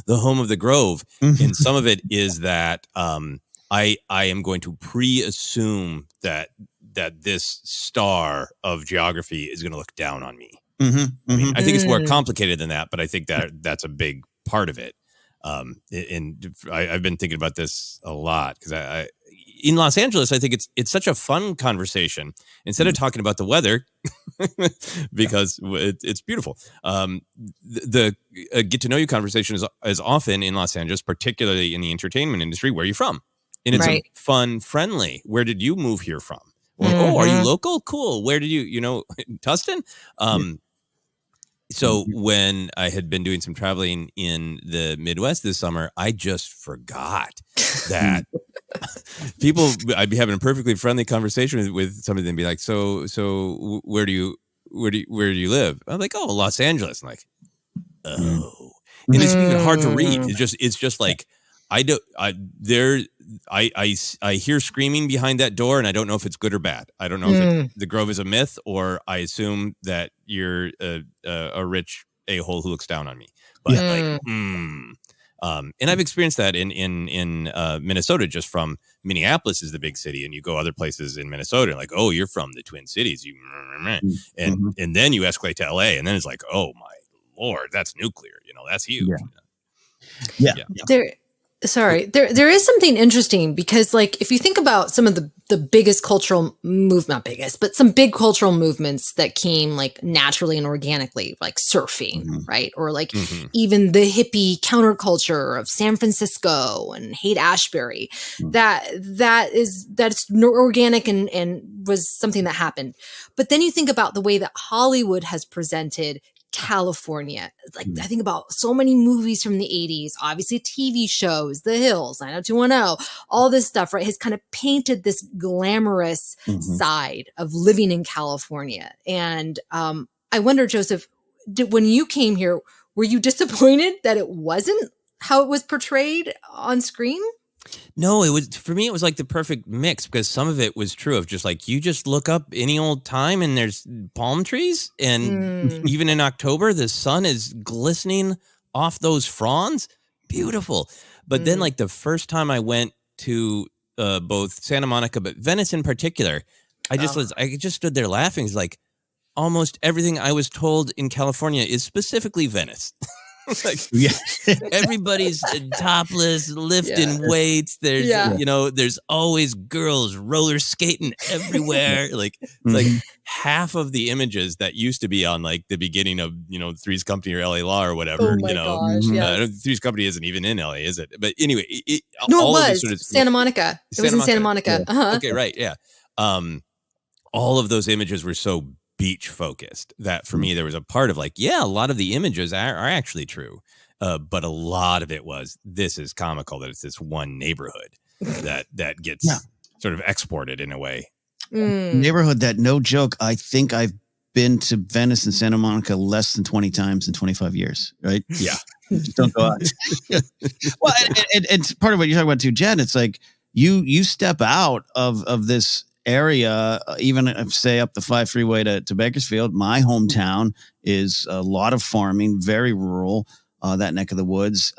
the home of the Grove, and some of it is that I am going to pre-assume that this star of geography is going to look down on me. I mean, I think it's more complicated than that, but I think that's a big part of it. And I've been thinking about this a lot because in Los Angeles, I think it's such a fun conversation. Instead of talking about the weather, because it's beautiful. The get to know you conversation is often in Los Angeles, particularly in the entertainment industry. Where are you from? And it's Right. a fun, friendly. Where did you move here from? Or, Mm-hmm. oh, are you local? Cool. Where did you Tustin? So when I had been doing some traveling in the Midwest this summer, I just forgot that I'd be having a perfectly friendly conversation with somebody and be like, so where do you live? I'm like, oh, Los Angeles. I'm like, oh, and it's even hard to read. It's just like, I hear screaming behind that door, and I don't know if it's good or bad. I don't know if the Grove is a myth, or I assume that you're a rich a-hole who looks down on me. But and I've experienced that in Minnesota, just from Minneapolis is the big city, and you go other places in Minnesota, like, oh, you're from the Twin Cities, and then you escalate to LA, and then it's like, oh my Lord, that's nuclear. That's huge. Yeah. There is something interesting, because like, if you think about some of the biggest cultural not biggest, but some big cultural movements that came like naturally and organically, like surfing, right? Or like even the hippie counterculture of San Francisco and Haight-Ashbury, that's organic and was something that happened. But then you think about the way that Hollywood has presented California. Like, I think about so many movies from the 80s, obviously TV shows, The Hills, 90210, all this stuff, right, has kind of painted this glamorous side of living in California. And I wonder, Joseph, when you came here, were you disappointed that it wasn't how it was portrayed on screen? No, for me, it was like the perfect mix, because some of it was true of just like, you just look up any old time and there's palm trees. And even in October, the sun is glistening off those fronds. Beautiful. But then like the first time I went to both Santa Monica, but Venice in particular, I just stood there laughing. It's like, almost everything I was told in California is specifically Venice. Like, everybody's topless, lifting weights. There's, there's always girls roller skating everywhere. Like, it's like half of the images that used to be on like the beginning of, Three's Company or LA Law or whatever. Oh my gosh, Three's Company isn't even in LA, is it? But anyway, it was Santa Monica. It was in Santa Monica. Yeah. Okay, right, yeah. All of those images were so beach focused that for me there was a part of like, a lot of the images are actually true, but a lot of it was, this is comical that it's this one neighborhood that gets sort of exported in a way. Neighborhood that, no joke, I think I've been to Venice and Santa Monica less than 20 times in 25 years, right? Yeah. Just don't go out. Well, and part of what you're talking about too, Jen, it's like you step out of this area, even if, say, up the 5 freeway to Bakersfield. My hometown is a lot of farming, very rural, that neck of the woods.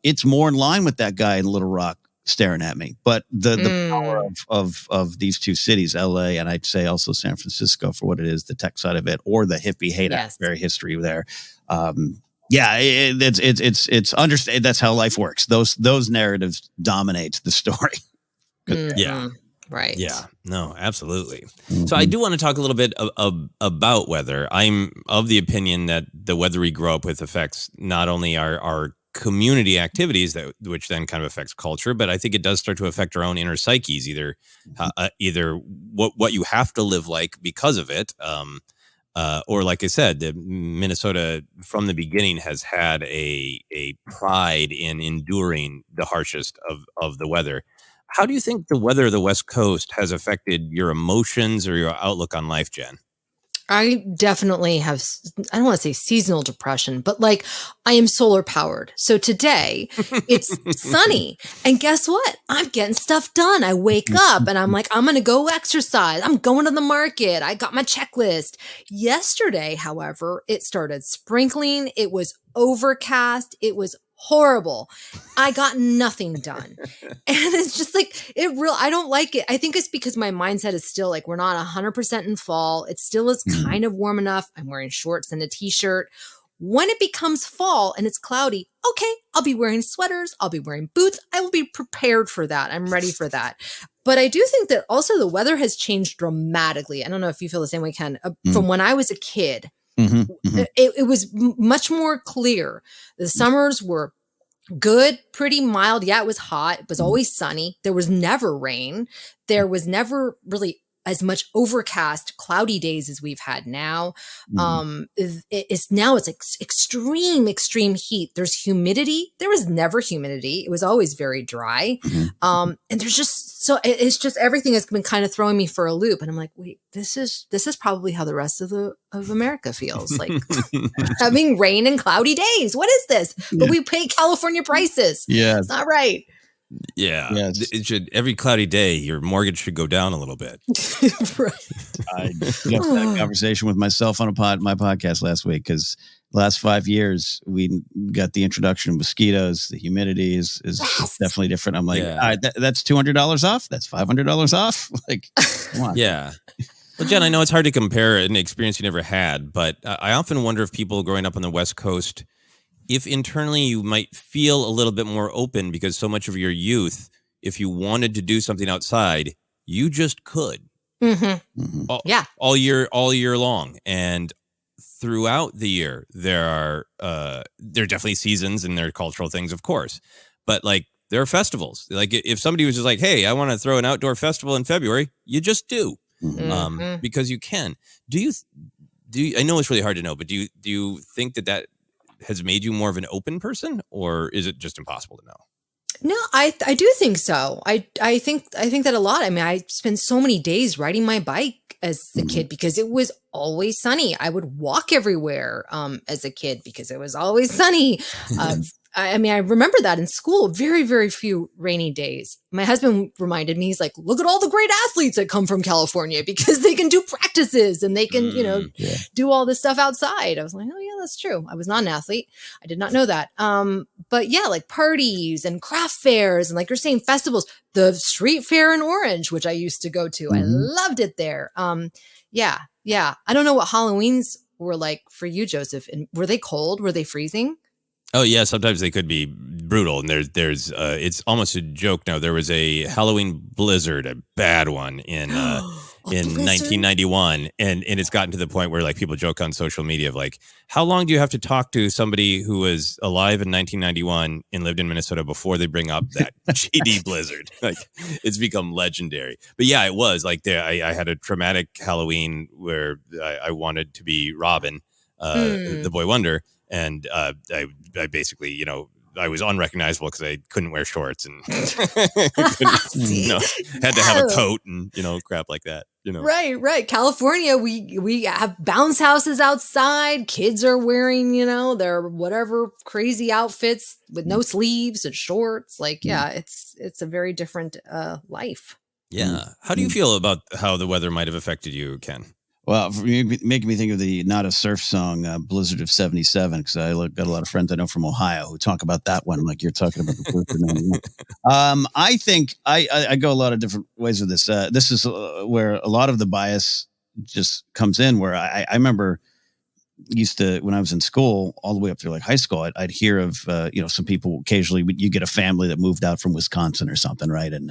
It's more in line with that guy in Little Rock staring at me. But the power of these two cities, LA, and I'd say also San Francisco, for what it is, the tech side of it, or the hippie Haight-Ashbury history there. It's understand. That's how life works. Those narratives dominate the story. Yeah. Right. Yeah, no, absolutely. So I do want to talk a little bit about weather. I'm of the opinion that the weather we grow up with affects not only our community activities, which then kind of affects culture, but I think it does start to affect our own inner psyches, either what you have to live like because of it, or like I said, Minnesota from the beginning has had a pride in enduring the harshest of the weather. How do you think the weather of the West Coast has affected your emotions or your outlook on life, Jen? I definitely have, I don't want to say seasonal depression, but like, I am solar powered. So today it's sunny, and guess what? I'm getting stuff done. I wake up and I'm like, I'm going to go exercise. I'm going to the market. I got my checklist. Yesterday, however, it started sprinkling. It was overcast. It was horrible. I got nothing done. And it's just like, I don't like it. I think it's because my mindset is still like, we're not 100% in fall. It still is kind of warm enough. I'm wearing shorts and a t-shirt. When it becomes fall and it's cloudy, okay, I'll be wearing sweaters. I'll be wearing boots. I will be prepared for that. I'm ready for that. But I do think that also the weather has changed dramatically. I don't know if you feel the same way, Ken. From when I was a kid, it was much more clear. The summers were good, pretty mild. Yeah, it was hot. It was always sunny. There was never rain. There was never really as much overcast, cloudy days as we've had now. It's like extreme heat. There's humidity. There was never humidity. It was always very dry. And there's it's just everything has been kind of throwing me for a loop. And I'm like, wait, this is probably how the rest of America feels, like having rain and cloudy days. What is this? But we pay California prices. Yeah, it's not right. Yeah. Yes. It should, every cloudy day, your mortgage should go down a little bit. Right. I just had a conversation with myself on my podcast last week, because the last 5 years we got the introduction of mosquitoes. The humidity is definitely different. I'm like, all right, that's $200 off. That's $500 off. Like, come on. Yeah. Well, Jen, I know it's hard to compare an experience you never had, but I often wonder if people growing up on the West Coast, if internally you might feel a little bit more open, because so much of your youth, if you wanted to do something outside, you just could. All year long. And throughout the year, there are definitely seasons and there are cultural things, of course. But like, there are festivals. Like, if somebody was just like, hey, I want to throw an outdoor festival in February, you just do. Because you can. Do you? I know it's really hard to know, but do you think that has made you more of an open person, or is it just impossible to know? No, I do think so. I think that a lot. I mean, I spent so many days riding my bike as a kid because it was always sunny. I would walk everywhere as a kid because it was always sunny. I mean, I remember that in school, very, very few rainy days. My husband reminded me, he's like, look at all the great athletes that come from California because they can do practices and they can, do all this stuff outside. I was like, oh yeah, that's true. I was not an athlete. I did not know that. But yeah, like parties and craft fairs and like you're saying, festivals, the street fair in Orange, which I used to go to. I loved it there. Yeah. I don't know what Halloweens were like for you, Joseph. And were they cold? Were they freezing? Oh yeah, sometimes they could be brutal, and there's it's almost a joke now. There was a Halloween blizzard, a bad one in 1991, and it's gotten to the point where like people joke on social media of like, how long do you have to talk to somebody who was alive in 1991 and lived in Minnesota before they bring up that GD blizzard? Like, it's become legendary. But yeah, it was like I had a traumatic Halloween where I wanted to be Robin, the Boy Wonder. And I basically, I was unrecognizable because I couldn't wear shorts and had to have a coat and, crap like that. Right. California, we have bounce houses outside. Kids are wearing, their whatever crazy outfits with no sleeves and shorts. Like, it's a very different life. Yeah. How do you feel about how the weather might have affected you, Ken? Well, making me think of the Not a Surf song, Blizzard of 77, because I got a lot of friends I know from Ohio who talk about that one, like you're talking about the Blizzard of 91. I think I go a lot of different ways with this. This is where a lot of the bias just comes in, where I remember used to, when I was in school, all the way up through like high school, I'd hear of, some people occasionally, you get a family that moved out from Wisconsin or something, right? And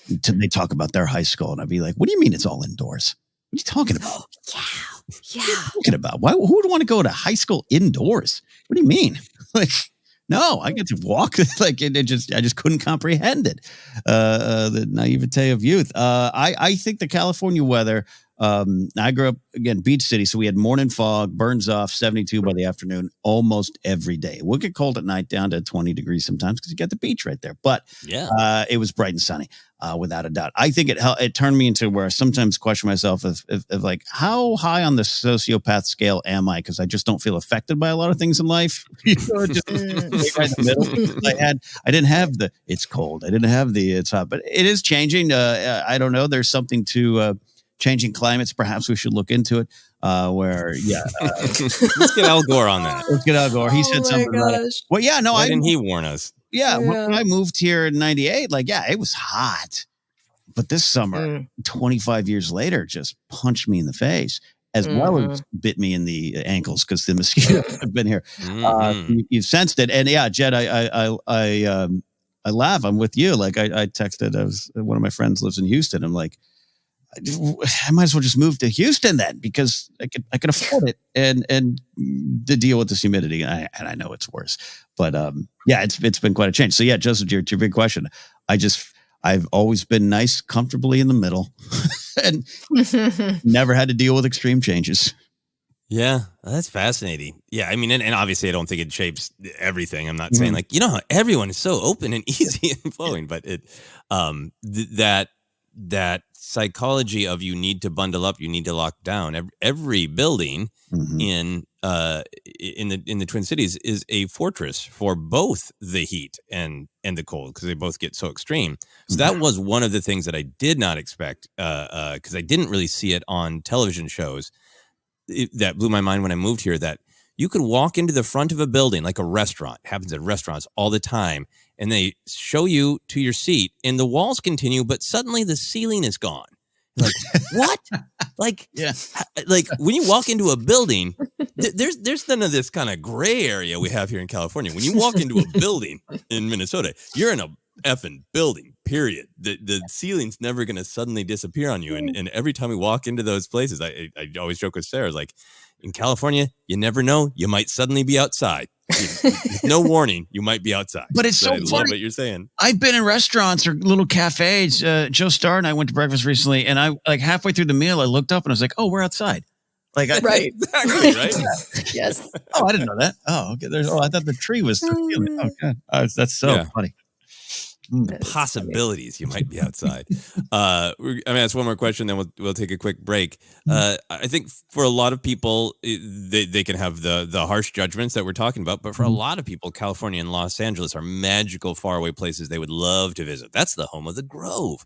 they talk about their high school, and I'd be like, what do you mean it's all indoors? What are you talking about? Yeah. What are you talking about? Who would want to go to high school indoors? What do you mean? Like, no, I get to walk. Like, I just couldn't comprehend it. The naivete of youth. I think the California weather. I grew up again, beach city, so we had morning fog, burns off, 72 by the afternoon, almost every day. It would get cold at night, down to 20 degrees sometimes because you got the beach right there. But it was bright and sunny. Without a doubt. I think it turned me into where I sometimes question myself of like, how high on the sociopath scale am I? Because I just don't feel affected by a lot of things in life. Just right in the middle. I didn't have the it's cold. I didn't have the it's hot. But it is changing. I don't know. There's something to changing climates. Perhaps we should look into it. Let's get Al Gore on that. Let's get Al Gore. He said something about it. Well, yeah, no, why didn't he warn us? Yeah, when I moved here in 98, it was hot. But this summer, 25 years later, just punched me in the face, as well as bit me in the ankles because the mosquitoes have been here. You've sensed it. And yeah, Jed, I I laugh. I'm with you. Like I texted, one of my friends lives in Houston. I'm like, I might as well just move to Houston then, because I can afford it and to deal with this humidity. And I know it's worse, but yeah, it's been quite a change. So yeah, Joseph, to your big question, I've always been nice, comfortably in the middle, and never had to deal with extreme changes. Yeah, that's fascinating. Yeah, I mean, and obviously I don't think it shapes everything. I'm not saying like, how everyone is so open and easy and flowing, but it that psychology of you need to bundle up, you need to lock down. Every building in the Twin Cities is a fortress for both the heat and the cold, because they both get so extreme. So that was one of the things that I did not expect, because I didn't really see it on television shows. That blew my mind when I moved here, that you could walk into the front of a building, like a restaurant. It happens at restaurants all the time. And they show you to your seat and the walls continue, but suddenly the ceiling is gone. You're like, what? Like, Yeah. Like when you walk into a building, there's none of this kind of gray area we have here in California. When you walk into a building in Minnesota, you're in a effing building, period. The ceiling's never going to suddenly disappear on you. And every time we walk into those places, I always joke with Sarah, like, in California, you never know. You might suddenly be outside. No warning, you might be outside. But it's so I love funny. what you're saying. I've been in restaurants or little cafes. Joe Starr and I went to breakfast recently, and I, like, halfway through the meal, I looked up and I was like, "Oh, we're outside." Like, Right. Exactly, right? Yes. Oh, I didn't know that. Oh, okay. I thought the tree was. Oh, God. That's so funny. Possibilities, you might be outside. I'm gonna ask one more question, then we'll take a quick break. I think for a lot of people, they can have the harsh judgments that we're talking about, but for a lot of people, California and Los Angeles are magical, faraway places they would love to visit. That's the home of the Grove.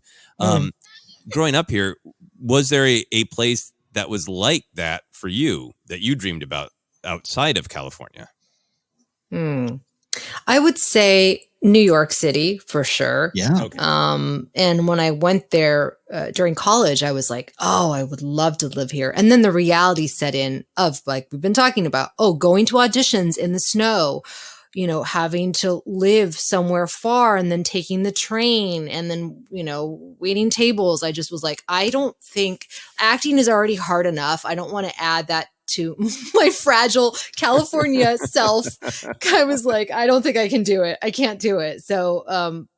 Growing up here, was there a place that was like that for you that you dreamed about outside of California? I would say New York City for sure. Yeah. Okay. And when I went there during college, I was like, oh, I would love to live here. And then the reality set in of, like we've been talking about, going to auditions in the snow, having to live somewhere far and then taking the train and then, waiting tables. I just was like, I don't think acting is already hard enough. I don't want to add that to my fragile California self. I was like, I don't think I can do it. I can't do it. So,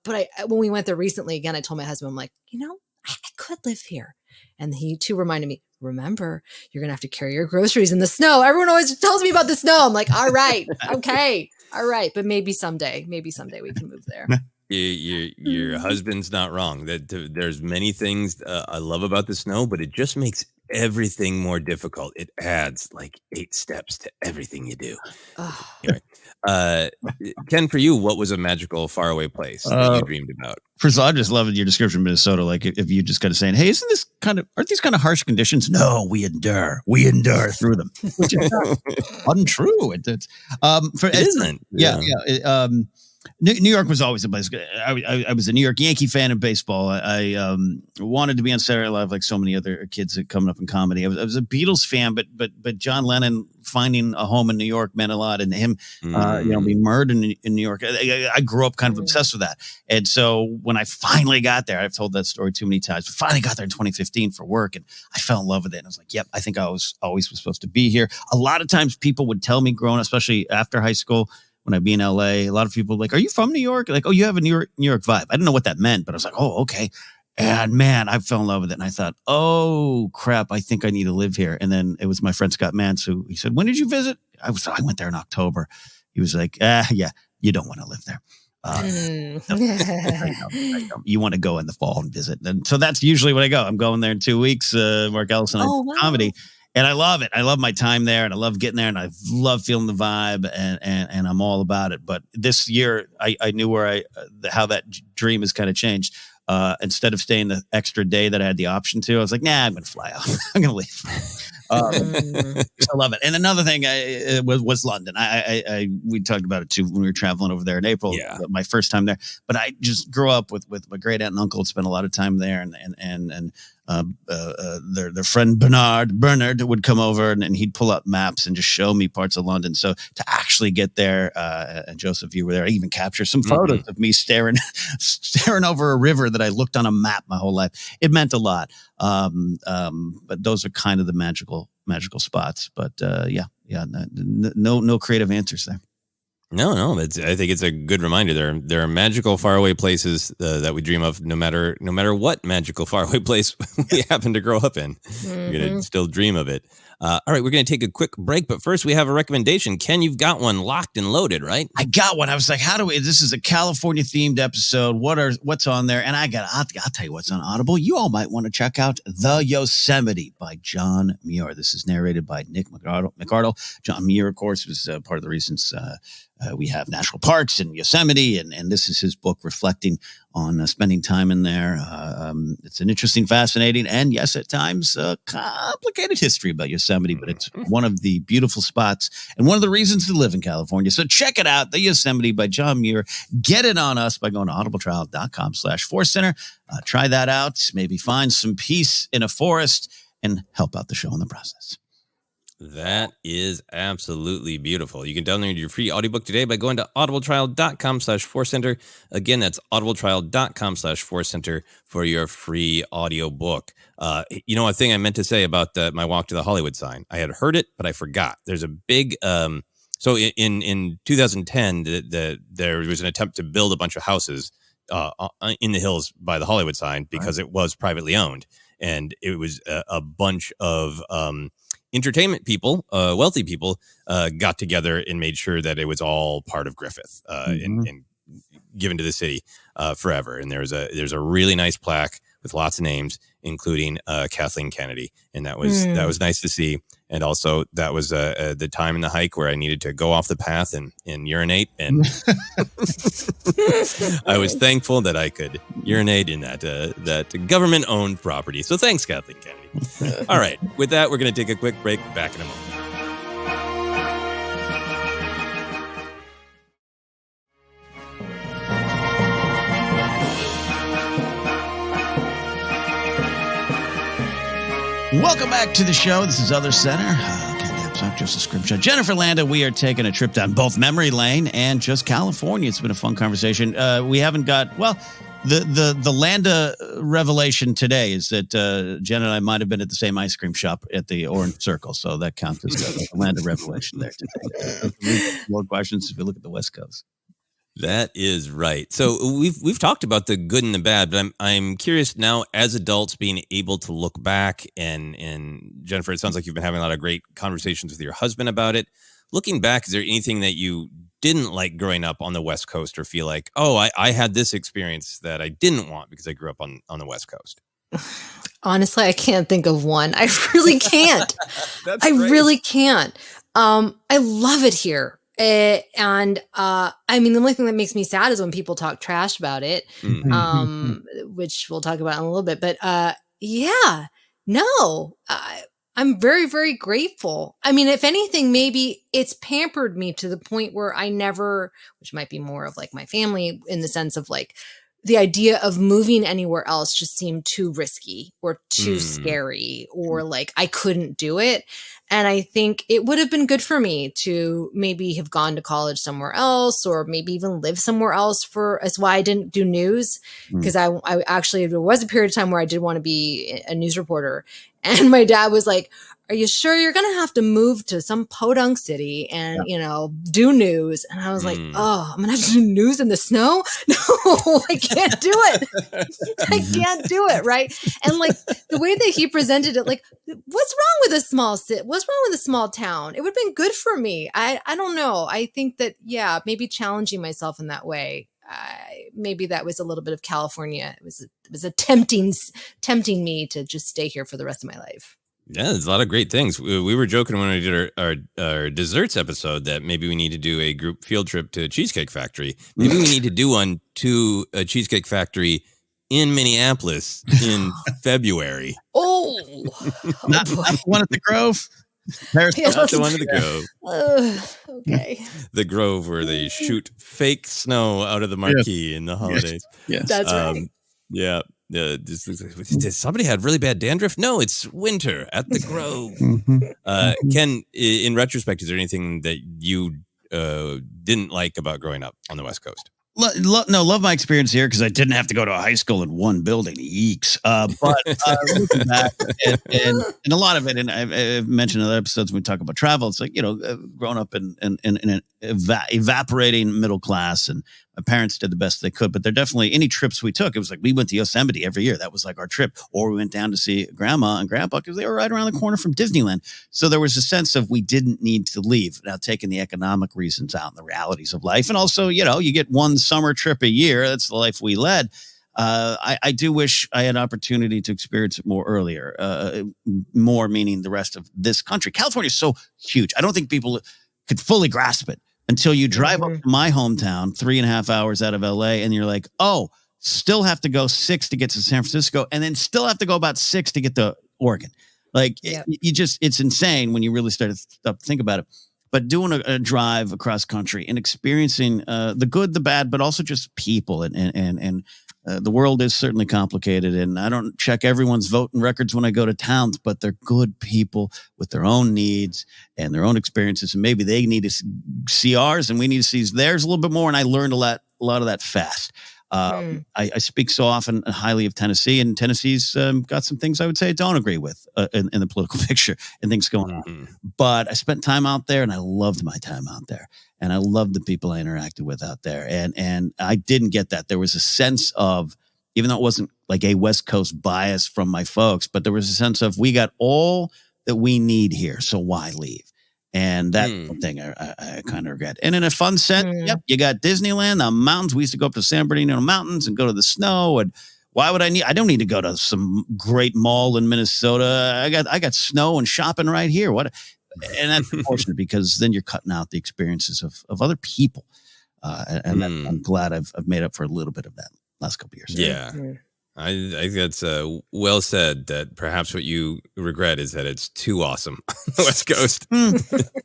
but when we went there recently, again, I told my husband, I'm like, I could live here. And he too reminded me, remember, you're going to have to carry your groceries in the snow. Everyone always tells me about the snow. I'm like, all right, okay. All right. But maybe someday we can move there. Your husband's not wrong. That there's many things I love about the snow, but it just makes everything more difficult. It adds like 8 steps to everything you do. Anyway, Ken, for you, what was a magical faraway place that you dreamed about? First of all, I'm just loving your description of Minnesota. Like, if you just kind of saying, "Hey, aren't these kind of harsh conditions?" No, we endure through them, which is not untrue. It isn't. Yeah. New York was always a place. I was a New York Yankee fan in baseball. I wanted to be on Saturday Night Live like so many other kids coming up in comedy. I was a Beatles fan, but John Lennon finding a home in New York meant a lot, and him being murdered in New York. I grew up kind of obsessed with that. And so when I finally got there, I've told that story too many times, but finally got there in 2015 for work, and I fell in love with it. And I was like, yep, I think I always was supposed to be here. A lot of times people would tell me growing up, especially after high school, when I'd be in LA, a lot of people were like, "Are you from New York?" Like, "Oh, you have a New York vibe." I didn't know what that meant, but I was like, "Oh, okay." And man, I fell in love with it. And I thought, "Oh crap, I think I need to live here." And then it was my friend Scott Mantz who he said, "When did you visit?" I went there in October. He was like, yeah, you don't want to live there. You want to go in the fall and visit. And so that's usually when I go. I'm going there in 2 weeks. Mark Ellison comedy. And I love it. I love my time there, and I love getting there, and I love feeling the vibe, and I'm all about it. But this year, I knew how that dream has kind of changed. Instead of staying the extra day that I had the option to, I was like, nah, I'm going to fly out. I'm going to leave. I love it. And another thing was London. We talked about it too when we were traveling over there in April. Yeah. My first time there. But I just grew up with my great aunt and uncle. Spent a lot of time there, and their friend Bernard would come over and he'd pull up maps and just show me parts of London. So to actually get there, and Joseph, you were there. I even captured some photos of me staring over a river that I looked on a map my whole life. It meant a lot. But those are kind of the magical spots. But no creative answers there. No. I think it's a good reminder. There are magical faraway places that we dream of, no matter what magical faraway place we happen to grow up in. We're gonna still dream of it. All right, we're gonna take a quick break, but first we have a recommendation. Ken, you've got one locked and loaded, right? I got one. I was like, this is a California themed episode. What's on there? And I'll tell you what's on Audible. You all might want to check out The Yosemite by John Muir. This is narrated by Nick McArdle. John Muir, of course, was part of the reasons we have national parks in Yosemite, and this is his book reflecting on spending time in there. It's an interesting, fascinating, and yes, at times complicated history about Yosemite, but it's one of the beautiful spots and one of the reasons to live in California. So check it out, The Yosemite by John Muir. Get it on us by going to audibletrial.com/ForceCenter. Try that out. Maybe find some peace in a forest and help out the show in the process. That is absolutely beautiful. You can download your free audiobook today by going to audibletrial.com/ForceCenter. Again, that's audibletrial.com/ForceCenter for your free audiobook. A thing I meant to say about my walk to the Hollywood sign. I had heard it, but I forgot. There's a big, so in 2010, there was an attempt to build a bunch of houses in the hills by the Hollywood sign because it was privately owned. And it was a bunch of entertainment people, wealthy people, got together and made sure that it was all part of Griffith and given to the city forever. And there's a really nice plaque with lots of names, including Kathleen Kennedy, and that was nice to see. And also, that was the time in the hike where I needed to go off the path and urinate, and I was thankful that I could urinate in that government-owned property. So thanks, Kathleen Kennedy. All right, with that, we're going to take a quick break. Back in a moment. Welcome back to the show. This is OtherCenter. Ken Napzok, Joseph Scrimshaw, Jennifer Landa. We are taking a trip down both memory lane and just California. It's been a fun conversation. We haven't got, the Landa revelation today is that Jen and I might have been at the same ice cream shop at the Orange Circle. So that counts as the Landa revelation there today. More questions if you look at the West Coast. That is right. So we've talked about the good and the bad, but I'm curious now, as adults, being able to look back and Jennifer, it sounds like you've been having a lot of great conversations with your husband about it. Looking back, is there anything that you didn't like growing up on the West Coast, or feel like, I had this experience that I didn't want because I grew up on the West Coast? Honestly, I can't think of one. I really can't. Really can't. I love it here. The only thing that makes me sad is when people talk trash about it, which we'll talk about in a little bit. But I'm very, very grateful. I mean, if anything, maybe it's pampered me to the point where I never, which might be more of like my family in the sense of like the idea of moving anywhere else just seemed too risky or too scary, or like I couldn't do it. And I think it would have been good for me to maybe have gone to college somewhere else, or maybe even live somewhere else. That's why I didn't do news, because I actually, there was a period of time where I did want to be a news reporter. And my dad was like, are you sure you're going to have to move to some podunk city and, do news? And I was like, I'm going to have to do news in the snow? No, I can't do it. I can't do it. Right. And like the way that he presented it, like, what's wrong with a small city? What's wrong with a small town? It would have been good for me. I don't know. I think that, maybe challenging myself in that way. Maybe that was a little bit of California. It was a tempting me to just stay here for the rest of my life. Yeah, there's a lot of great things. We were joking when we did our desserts episode that maybe we need to do a group field trip to a Cheesecake Factory. Maybe we need to do one to a Cheesecake Factory in Minneapolis in February. Oh, Not boy. the one at the Grove. There's Yeah. Not the one at the Grove. Okay. The Grove where they shoot fake snow out of the marquee in the holidays. Yes. That's right. Yeah. Did somebody had really bad dandruff? No, it's winter at the Grove. Ken, in retrospect, is there anything that you didn't like about growing up on the West Coast? Love my experience here because I didn't have to go to a high school in one building. Yeeks. But looking back, and a lot of it, and I've mentioned in other episodes when we talk about travel, it's like, growing up in an evaporating middle class, and my parents did the best they could. But they're definitely, any trips we took, it was like we went to Yosemite every year. That was like our trip. Or we went down to see grandma and grandpa because they were right around the corner from Disneyland. So there was a sense of we didn't need to leave. Now, taking the economic reasons out and the realities of life. And also, you get one summer trip a year. That's the life we led. I do wish I had an opportunity to experience it more earlier, more meaning the rest of this country. California is so huge. I don't think people could fully grasp it until you drive up to my hometown, 3.5 hours out of LA, and you're like, oh, still have to go 6 to get to San Francisco, and then still have to go about 6 to get to Oregon. Like, it's insane when you really start to think about it. But doing a drive across country and experiencing the good, the bad, but also just people, and the world is certainly complicated. And I don't check everyone's voting records when I go to towns, but they're good people with their own needs and their own experiences. And maybe they need to see ours, and we need to see theirs a little bit more. And I learned a lot of that fast. I speak so often highly of Tennessee, and Tennessee's got some things I would say I don't agree with in the political picture and things going on. But I spent time out there, and I loved my time out there, and I loved the people I interacted with out there. And I didn't get that. There was a sense of, even though it wasn't like a West Coast bias from my folks, but there was a sense of, we got all that we need here, so why leave? And that's one thing I kind of regret. And in a fun sense, you got Disneyland, the mountains. We used to go up to San Bernardino Mountains and go to the snow. And why would I don't need to go to some great mall in Minnesota. I got snow and shopping right here. And that's unfortunate, because then you're cutting out the experiences of other people. And I'm glad I've made up for a little bit of that last couple of years. Yeah. I think that's well said, that perhaps what you regret is that it's too awesome on the West Coast. And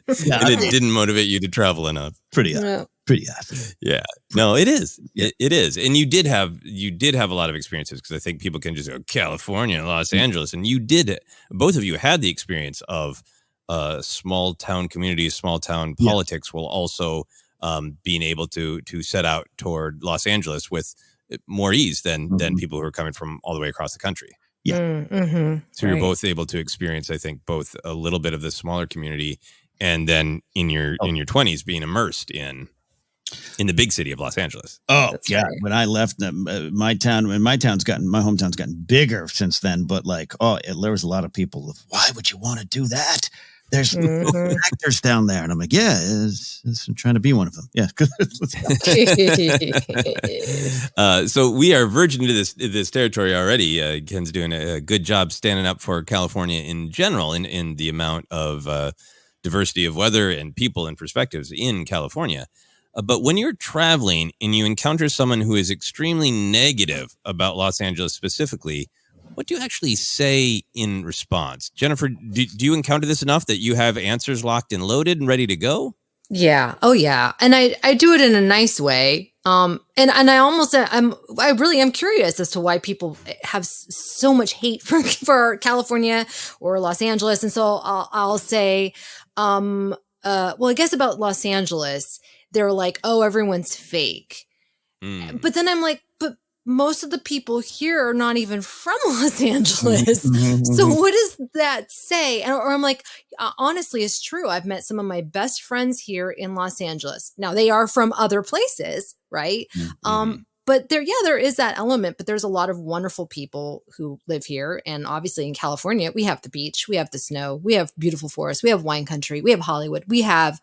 it didn't motivate you to travel enough. Pretty often. Yeah. No, it is. It is. And you did have a lot of experiences, because I think people can just go California and Los Angeles. And you did, both of you had the experience of small town communities, small town politics, while also being able to set out toward Los Angeles with more ease than people who are coming from all the way across the country. So you're both able to experience, I think, both a little bit of the smaller community, and then in your 20s being immersed in the big city of Los Angeles. Oh, that's yeah. Right. When I left my hometown's gotten bigger since then. But there was a lot of people. Why would you want to do that? There's actors down there. And I'm like, I'm trying to be one of them. Yeah. So we are verging into this territory already. Ken's doing a good job standing up for California in general, in the amount of diversity of weather and people and perspectives in California. But when you're traveling and you encounter someone who is extremely negative about Los Angeles specifically, what do you actually say in response? Jennifer, do you encounter this enough that you have answers locked and loaded and ready to go? Yeah. Oh, yeah. And I do it in a nice way. And I really am curious as to why people have so much hate for California or Los Angeles. And so I'll say, I guess about Los Angeles, they're like, oh, everyone's fake. But then I'm like, but most of the people here are not even from Los Angeles. So what does that say? Or I'm like, honestly, it's true. I've met some of my best friends here in Los Angeles. Now, they are from other places, right? But there is that element, but there's a lot of wonderful people who live here. And obviously in California, we have the beach, we have the snow, we have beautiful forests, we have wine country, we have Hollywood, we have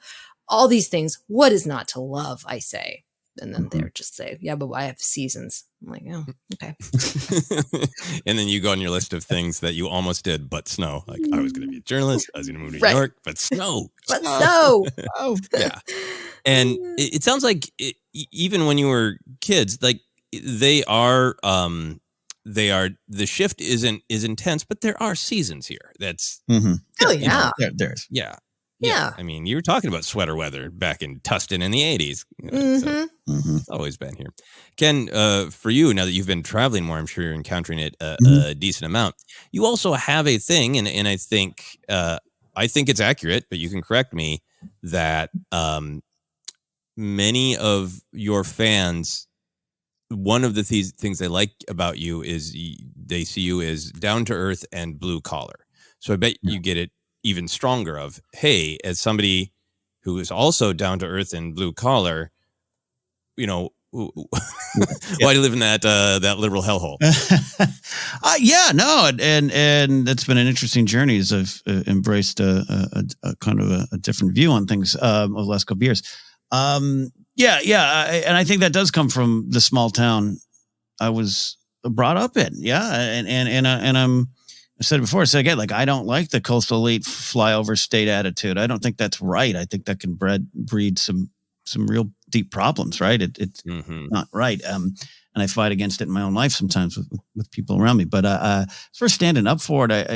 all these things. What is not to love, I say. And then they're just say, yeah, but I have seasons. I'm like, oh, okay. And then you go on your list of things that you almost did, but snow. Like, I was going to be a journalist. I was going to move to New York, but snow. But snow. Oh, yeah. And it sounds like even when you were kids, like they are the shift is intense, but there are seasons here. That's Oh yeah. There's. yeah. Yeah. I mean, you were talking about sweater weather back in Tustin in the 80s. So it's always been here. Ken, for you, now that you've been traveling more, I'm sure you're encountering it a decent amount. You also have a thing, and I think it's accurate, but you can correct me, that many of your fans, one of the things they like about you is they see you as down to earth and blue collar. So I bet you get it even stronger of, hey, as somebody who is also down to earth and blue collar, why do you live in that liberal hellhole? And that's been an interesting journey as I've embraced a kind of a different view on things over the last couple of years. And I think that does come from the small town I was brought up in. Yeah, and I said it before, I said again, like, I don't like the coastal elite flyover state attitude. I don't think that's right. I think that can breed some real deep problems, right? It's not right. And I fight against it in my own life sometimes with people around me. But for standing up for it,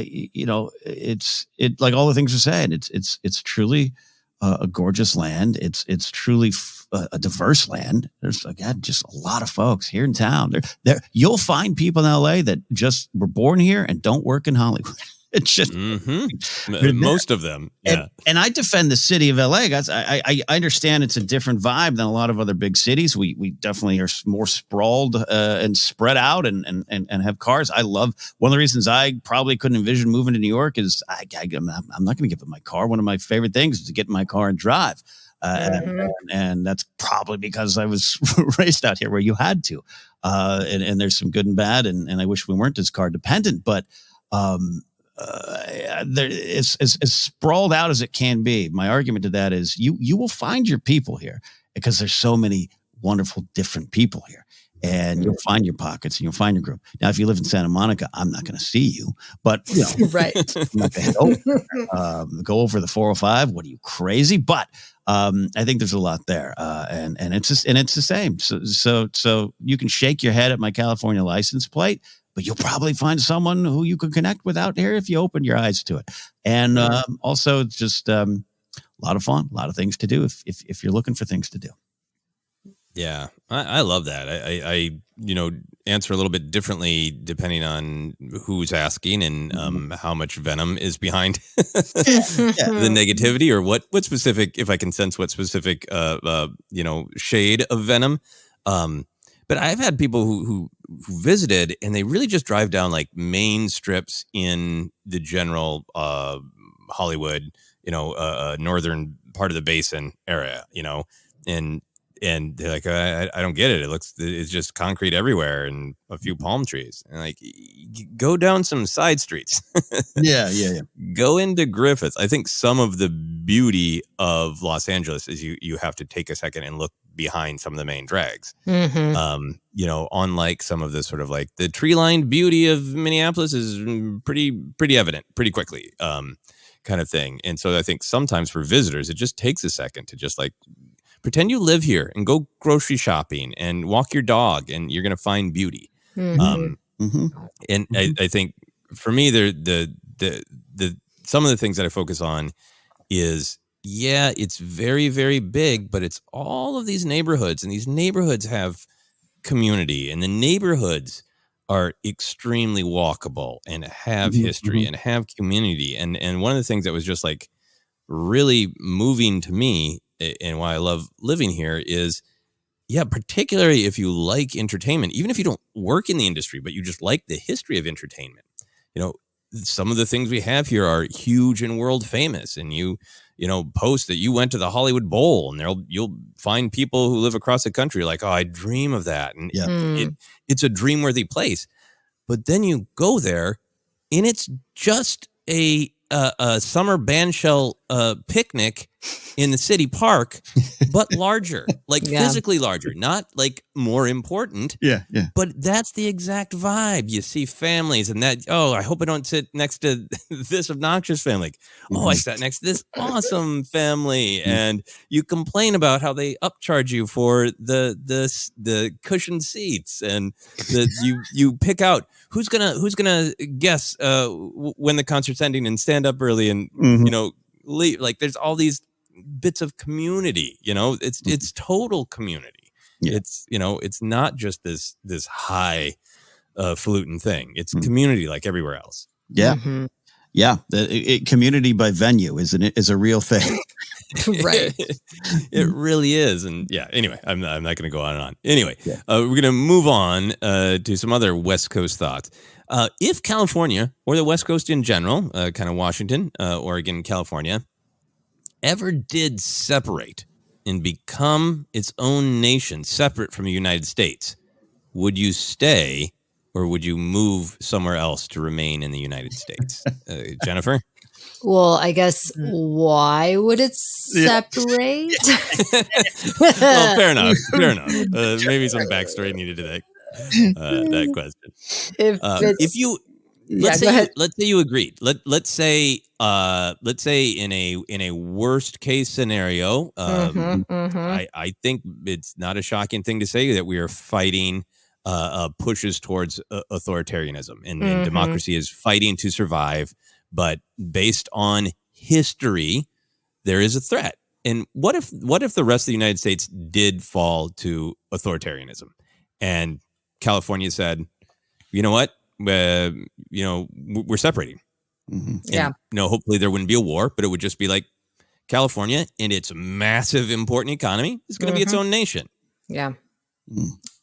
it's like all the things you're saying. It's truly a gorgeous land. It's truly a diverse land. There's again just a lot of folks here in town. There you'll find people in LA that just were born here and don't work in Hollywood. It's just most of them. Yeah. And I defend the city of LA, guys. I understand it's a different vibe than a lot of other big cities. We definitely are more sprawled and spread out and have cars. I love, one of the reasons I probably couldn't envision moving to New York is I'm not going to give up my car. One of my favorite things is to get in my car and drive. And that's probably because I was raised out here where you had to. And there's some good and bad. And I wish we weren't as car dependent, but it's as sprawled out as it can be. My argument to that is you will find your people here because there's so many wonderful different people here, and you'll find your pockets and you'll find your group. Now, if you live in Santa Monica, I'm not going to see you, but right. I'm not going to go over the 405. What are you, crazy? But I think there's a lot there, and it's the same. So you can shake your head at my California license plate, but you'll probably find someone who you could connect with out here if you open your eyes to it. And also, it's just a lot of fun, a lot of things to do if you're looking for things to do. Yeah, I love that. I answer a little bit differently depending on who's asking and how much venom is behind the negativity, or what specific, if I can sense what specific shade of venom. But I've had people who visited and they really just drive down like main strips in the general Hollywood, northern part of the basin area, and they're like, I don't get it. It's just concrete everywhere and a few palm trees. And like, go down some side streets. Yeah. Go into Griffith. I think some of the beauty of Los Angeles is you have to take a second and look behind some of the main drags. Unlike some of the sort of like the tree-lined beauty of Minneapolis is pretty evident pretty quickly, kind of thing. And so I think sometimes for visitors, it just takes a second to just like pretend you live here and go grocery shopping and walk your dog, and you're going to find beauty. And I think for me, the some of the things that I focus on is, it's very, very big, but it's all of these neighborhoods, and these neighborhoods have community, and the neighborhoods are extremely walkable and have history and have community. And one of the things that was just like really moving to me, and why I love living here is, particularly if you like entertainment, even if you don't work in the industry, but you just like the history of entertainment, some of the things we have here are huge and world famous. And you post that you went to the Hollywood Bowl, and you'll find people who live across the country like, oh, I dream of that. And it's a dream-worthy place. But then you go there and it's just a summer bandshell picnic in the city park, but larger, like Yeah. physically larger, not like more important. Yeah. But that's the exact vibe. You see families and that, oh, I hope I don't sit next to this obnoxious family. Like, oh, I sat next to this awesome family. And you complain about how they upcharge you for the cushioned seats, and you pick out who's gonna guess when the concert's ending and stand up early and leave. Like, there's all these bits of community, it's total community. Yeah. It's it's not just this high falutin thing. It's community like everywhere else. Yeah. Mhm. Yeah. Community by venue is a real thing. Right. It really is. And yeah, anyway, I'm not going to go on and on. Anyway, we're going to move on to some other West Coast thoughts. If California, or the West Coast in general, kind of Washington, Oregon, California, ever did separate and become its own nation, separate from the United States, would you stay or would you move somewhere else to remain in the United States? Jennifer? Well, I guess why would it separate? Well, fair enough. Maybe some backstory needed to that question. Let's say you agreed. Let's say in a worst case scenario, I think it's not a shocking thing to say that we are fighting pushes towards authoritarianism, and democracy is fighting to survive. But based on history, there is a threat. And what if the rest of the United States did fall to authoritarianism, and California said, you know what? We're separating. Yeah. And, hopefully there wouldn't be a war, but it would just be like California and its massive, important economy is going to be its own nation. Yeah.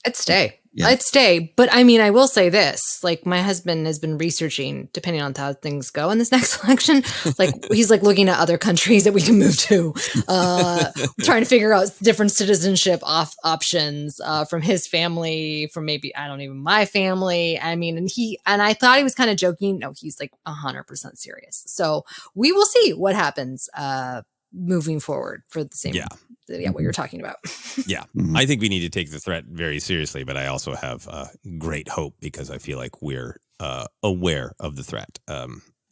I'd stay. Yeah. I'd stay. But I mean, I will say this, like, my husband has been researching, depending on how things go in this next election, like he's like looking at other countries that we can move to, trying to figure out different citizenship options from his family, from maybe, I don't even my family. I mean, and I thought he was kind of joking. No, he's like 100% serious. So we will see what happens moving forward for the same. What you're talking about. Yeah. I think we need to take the threat very seriously, but I also have great hope because I feel like we're aware of the threat.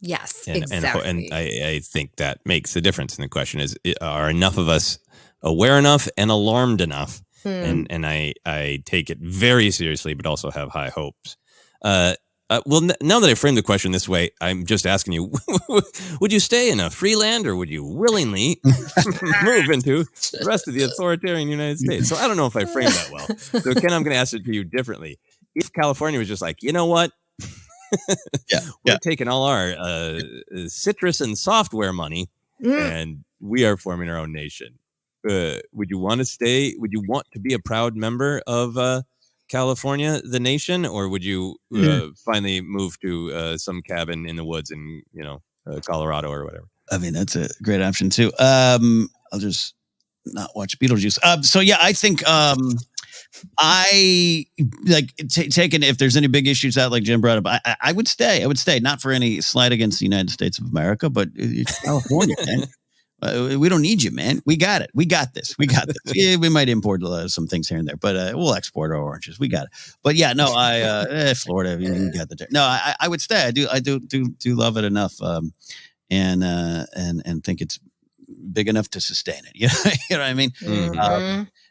Yes, exactly. And I think that makes a difference. And the question is, are enough of us aware enough and alarmed enough? And I take it very seriously, but also have high hopes. Well, now that I framed the question this way, I'm just asking you, would you stay in a free land or would you willingly move into the rest of the authoritarian United States? So I don't know if I framed that well. So Ken, I'm going to ask it to you differently. If California was just like, you know what? We're taking all our citrus and software money and we are forming our own nation. Would you want to stay? Would you want to be a proud member of California, the nation, or would you finally move to some cabin in the woods in Colorado or whatever? I mean, that's a great option too. I'll just not watch Beetlejuice. So yeah, I think I like taking if there's any big issues out like Jim brought up. I would stay. Not for any slight against the United States of America, but it's California, man. We don't need you, man. We got it. We got this. Yeah, we might import some things here and there, but we'll export our oranges. We got it. But yeah, no, Florida, you got the. No, I would stay. I do love it enough, and think it's big enough to sustain it. You know what I mean?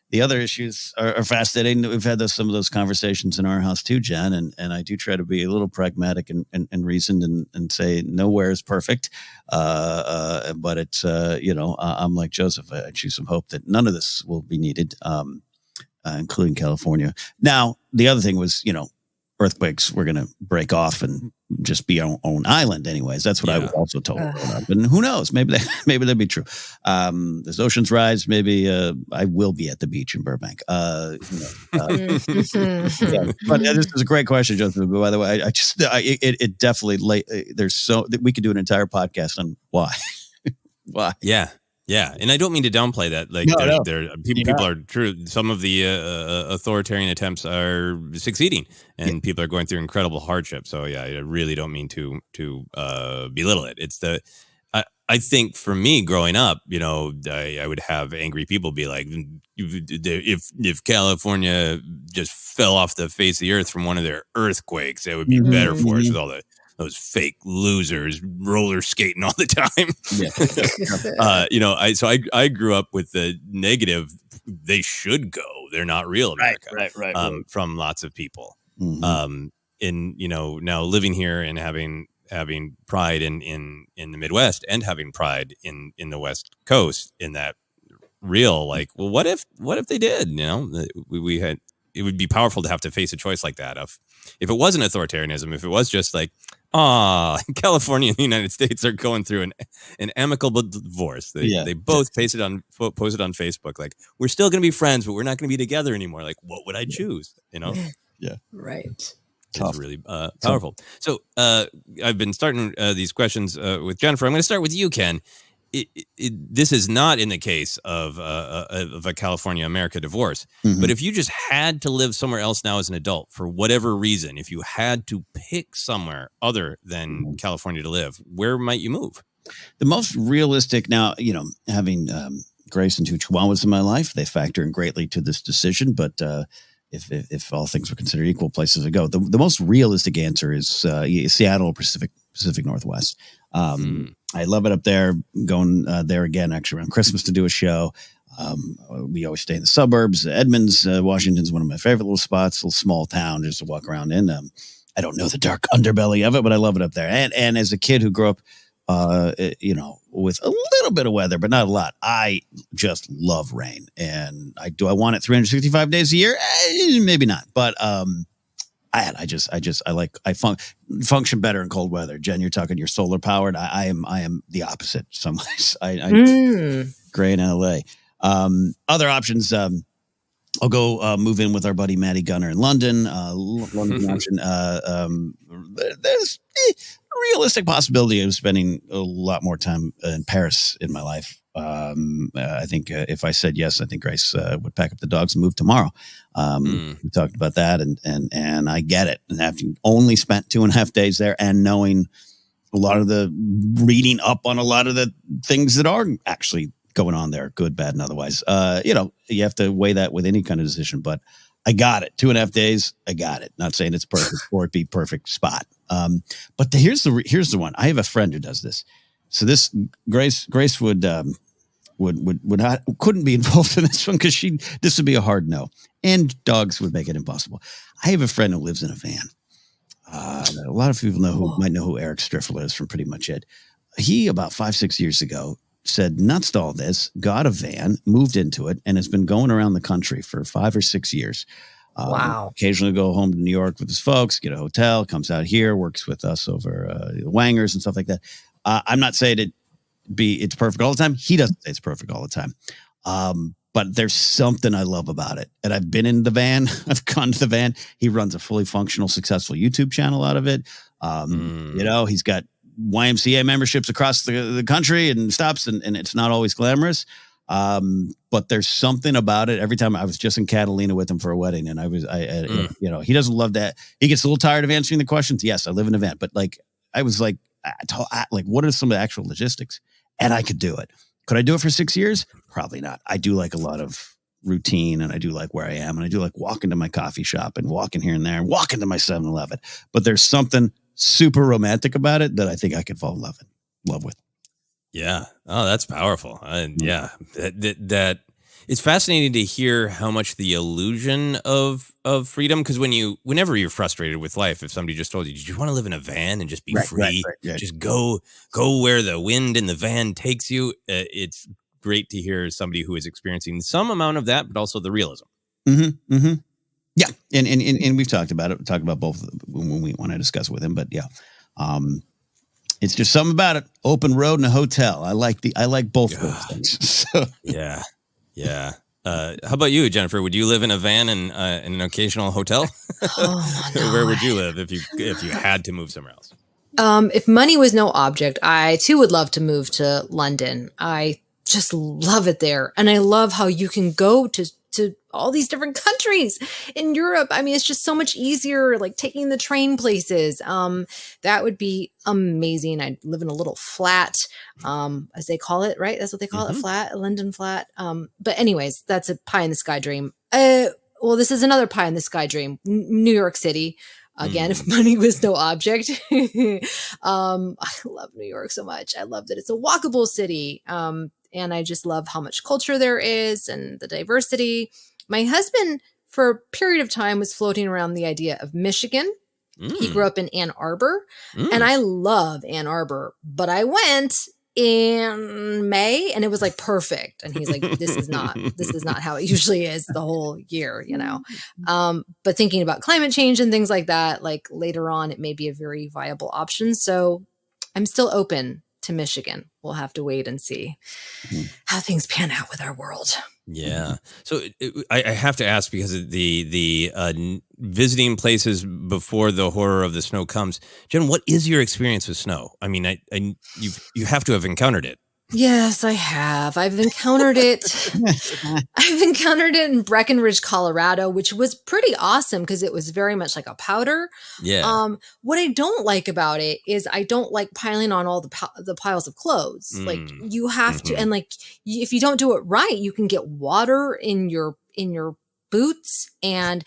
The other issues are fascinating. We've had some of those conversations in our house too, Jen, and I do try to be a little pragmatic and reasoned and say nowhere is perfect. But it's, I'm like Joseph. I choose some hope that none of this will be needed, including California. Now, the other thing was, earthquakes were going to break off and just be our own island anyways. That's what I was also told. And who knows? Maybe that'd be true. As oceans rise, maybe I will be at the beach in Burbank. But this is a great question, Joseph. By the way, it definitely we could do an entire podcast on why. Why? Yeah, and I don't mean to downplay that. Like, people are true. Some of the authoritarian attempts are succeeding, and people are going through incredible hardship. So, yeah, I really don't mean to belittle it. It's I think for me growing up, I would have angry people be like, if California just fell off the face of the earth from one of their earthquakes, it would be better for us with all those fake losers roller skating all the time. I grew up with the negative. They should go. They're not real America. Right. From lots of people. Mm-hmm. Now living here and having pride in the Midwest and having pride in the West Coast, in that real, like, well, what if they did, we had, it would be powerful to have to face a choice like that if it wasn't authoritarianism, if it was just like, California and the United States are going through an amicable divorce. They both posted on Facebook, like, we're still going to be friends, but we're not going to be together anymore. Like, what would I choose? Yeah. Right. It's really powerful. So I've been starting these questions with Jennifer. I'm going to start with you, Ken. This is not in the case of a California-America divorce, but if you just had to live somewhere else now as an adult for whatever reason, if you had to pick somewhere other than California to live, where might you move? The most realistic now, having Grace and 2 Chihuahuas in my life, they factor in greatly to this decision, but if all things were considered equal, places to go. The most realistic answer is Seattle, Pacific Northwest. I love it up there. Going there again, actually around Christmas to do a show. We always stay in the suburbs. Edmonds, Washington's one of my favorite little spots. A little small town just to walk around in. I don't know the dark underbelly of it, but I love it up there. And as a kid who grew up, with a little bit of weather, but not a lot, I just love rain. And I want it 365 days a year? Maybe not. But I function better in cold weather. Jen, you're talking you're solar powered. I am the opposite. Some ways. Gray in LA. Other options. I'll go move in with our buddy Matty Gunner in London. London option. There's a realistic possibility of spending a lot more time in Paris in my life. I think if I said yes, I think Grace would pack up the dogs and move tomorrow. We talked about that, and I get it. And after only spent 2.5 days there, and knowing a lot of the reading up on a lot of the things that are actually going on there, good, bad, and otherwise, you have to weigh that with any kind of decision. But I got it. 2.5 days, I got it. Not saying it's perfect or it be perfect spot. But here's the one. I have a friend who does this. So this Grace would not, couldn't be involved in this one because this would be a hard no, and dogs would make it impossible. I have a friend who lives in a van. A lot of people might know who Eric Striffler is from Pretty Much It. He, about 5-6 years ago, said nuts to all this, got a van, moved into it, and has been going around the country for 5 or 6 years. Wow. Occasionally go home to New York with his folks, get a hotel, comes out here, works with us over Wangers and stuff like that. I'm not saying it's perfect all the time. He doesn't say it's perfect all the time. But there's something I love about it. And I've been in the van. I've gone to the van. He runs a fully functional, successful YouTube channel out of it. He's got YMCA memberships across the country and stops, and it's not always glamorous. But there's something about it. Every time I was just in Catalina with him for a wedding, and he doesn't love that. He gets a little tired of answering the questions. Yes, I live in a van, but I was like, what are some of the actual logistics? And I could do it. Could I do it for 6 years? Probably not. I do like a lot of routine, and I do like where I am, and I do like walking to my coffee shop and walking here and there and walking to my 7-Eleven. But there's something super romantic about it that I think I could fall in love with. Yeah. Oh, that's powerful. Yeah. That it's fascinating to hear how much the illusion of freedom, because whenever you're frustrated with life, if somebody just told you, did you want to live in a van and just be free? Right. Just go where the wind in the van takes you. It's great to hear somebody who is experiencing some amount of that, but also the realism. Mm-hmm. Mm-hmm. Yeah. And we've talked about it. Talk about both when we want to discuss with him, but yeah. It's just something about it. Open road and a hotel. I like both of those things. So. Yeah. Yeah. How about you, Jennifer? Would you live in a van and in an occasional hotel? Oh, no. Where would you live if you had to move somewhere else? If money was no object, I too would love to move to London. I just love it there. And I love how you can go to all these different countries in Europe. I mean, it's just so much easier, like taking the train places. That would be amazing. I live in a little flat, as they call it, right? That's what they call it, a flat, a London flat. But anyways, that's a pie in the sky dream. Well, this is another pie in the sky dream. New York City. Again, if money was no object. I love New York so much. I love that it's a walkable city. And I just love how much culture there is and the diversity. My husband, for a period of time, was floating around the idea of Michigan. He grew up in Ann Arbor, and I love Ann Arbor, but I went in May and it was like perfect. And he's like, this is not how it usually is the whole year, you know? But thinking about climate change and things like that, like later on, it may be a very viable option. So I'm still open to Michigan. We'll have to wait and see how things pan out with our world. Yeah. So I have to ask, because of the visiting places before the horror of the snow comes. Jen, what is your experience with snow? I mean, you have to have encountered it. Yes, I have. I've encountered it. I've encountered it in Breckenridge, Colorado, which was pretty awesome because it was very much like a powder. Yeah. What I don't like about it is I don't like piling on all the piles of clothes. Like you have to, and like if you don't do it right, you can get water in your boots, and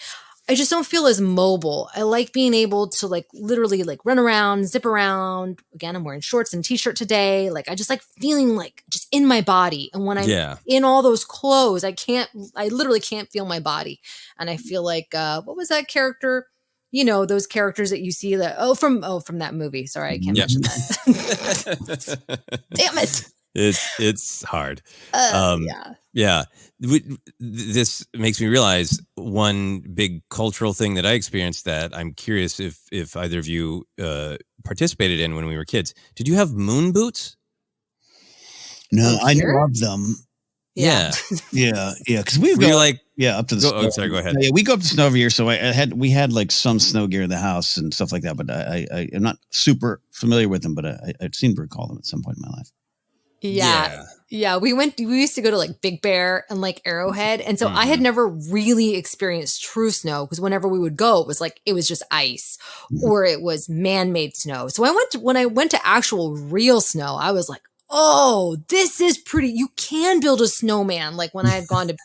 I just don't feel as mobile. I like being able to like literally like run around, zip around. Again, I'm wearing shorts and t-shirt today. Like I just like feeling like just in my body. And when I'm in all those clothes, I literally can't feel my body. And I feel like, what was that character? You know, those characters that you see that, from that movie. Sorry, I can't mention that. Damn it. It's hard. Yeah. This makes me realize one big cultural thing that I experienced that I'm curious if either of you participated in when we were kids. Did you have moon boots? No, I know of them. Yeah. Yeah. Because we go like up to the snow. Oh, sorry, go ahead. Yeah, we go up to snow every year, so we had like some snow gear in the house and stuff like that. But I am not super familiar with them, but I seem to recall them at some point in my life. Yeah. We used to go to like Big Bear and like Arrowhead. And so I had never really experienced true snow, because whenever we would go, it was just ice or it was man-made snow. So when I went to actual real snow, I was like, oh, this is pretty. You can build a snowman. Like when I had gone to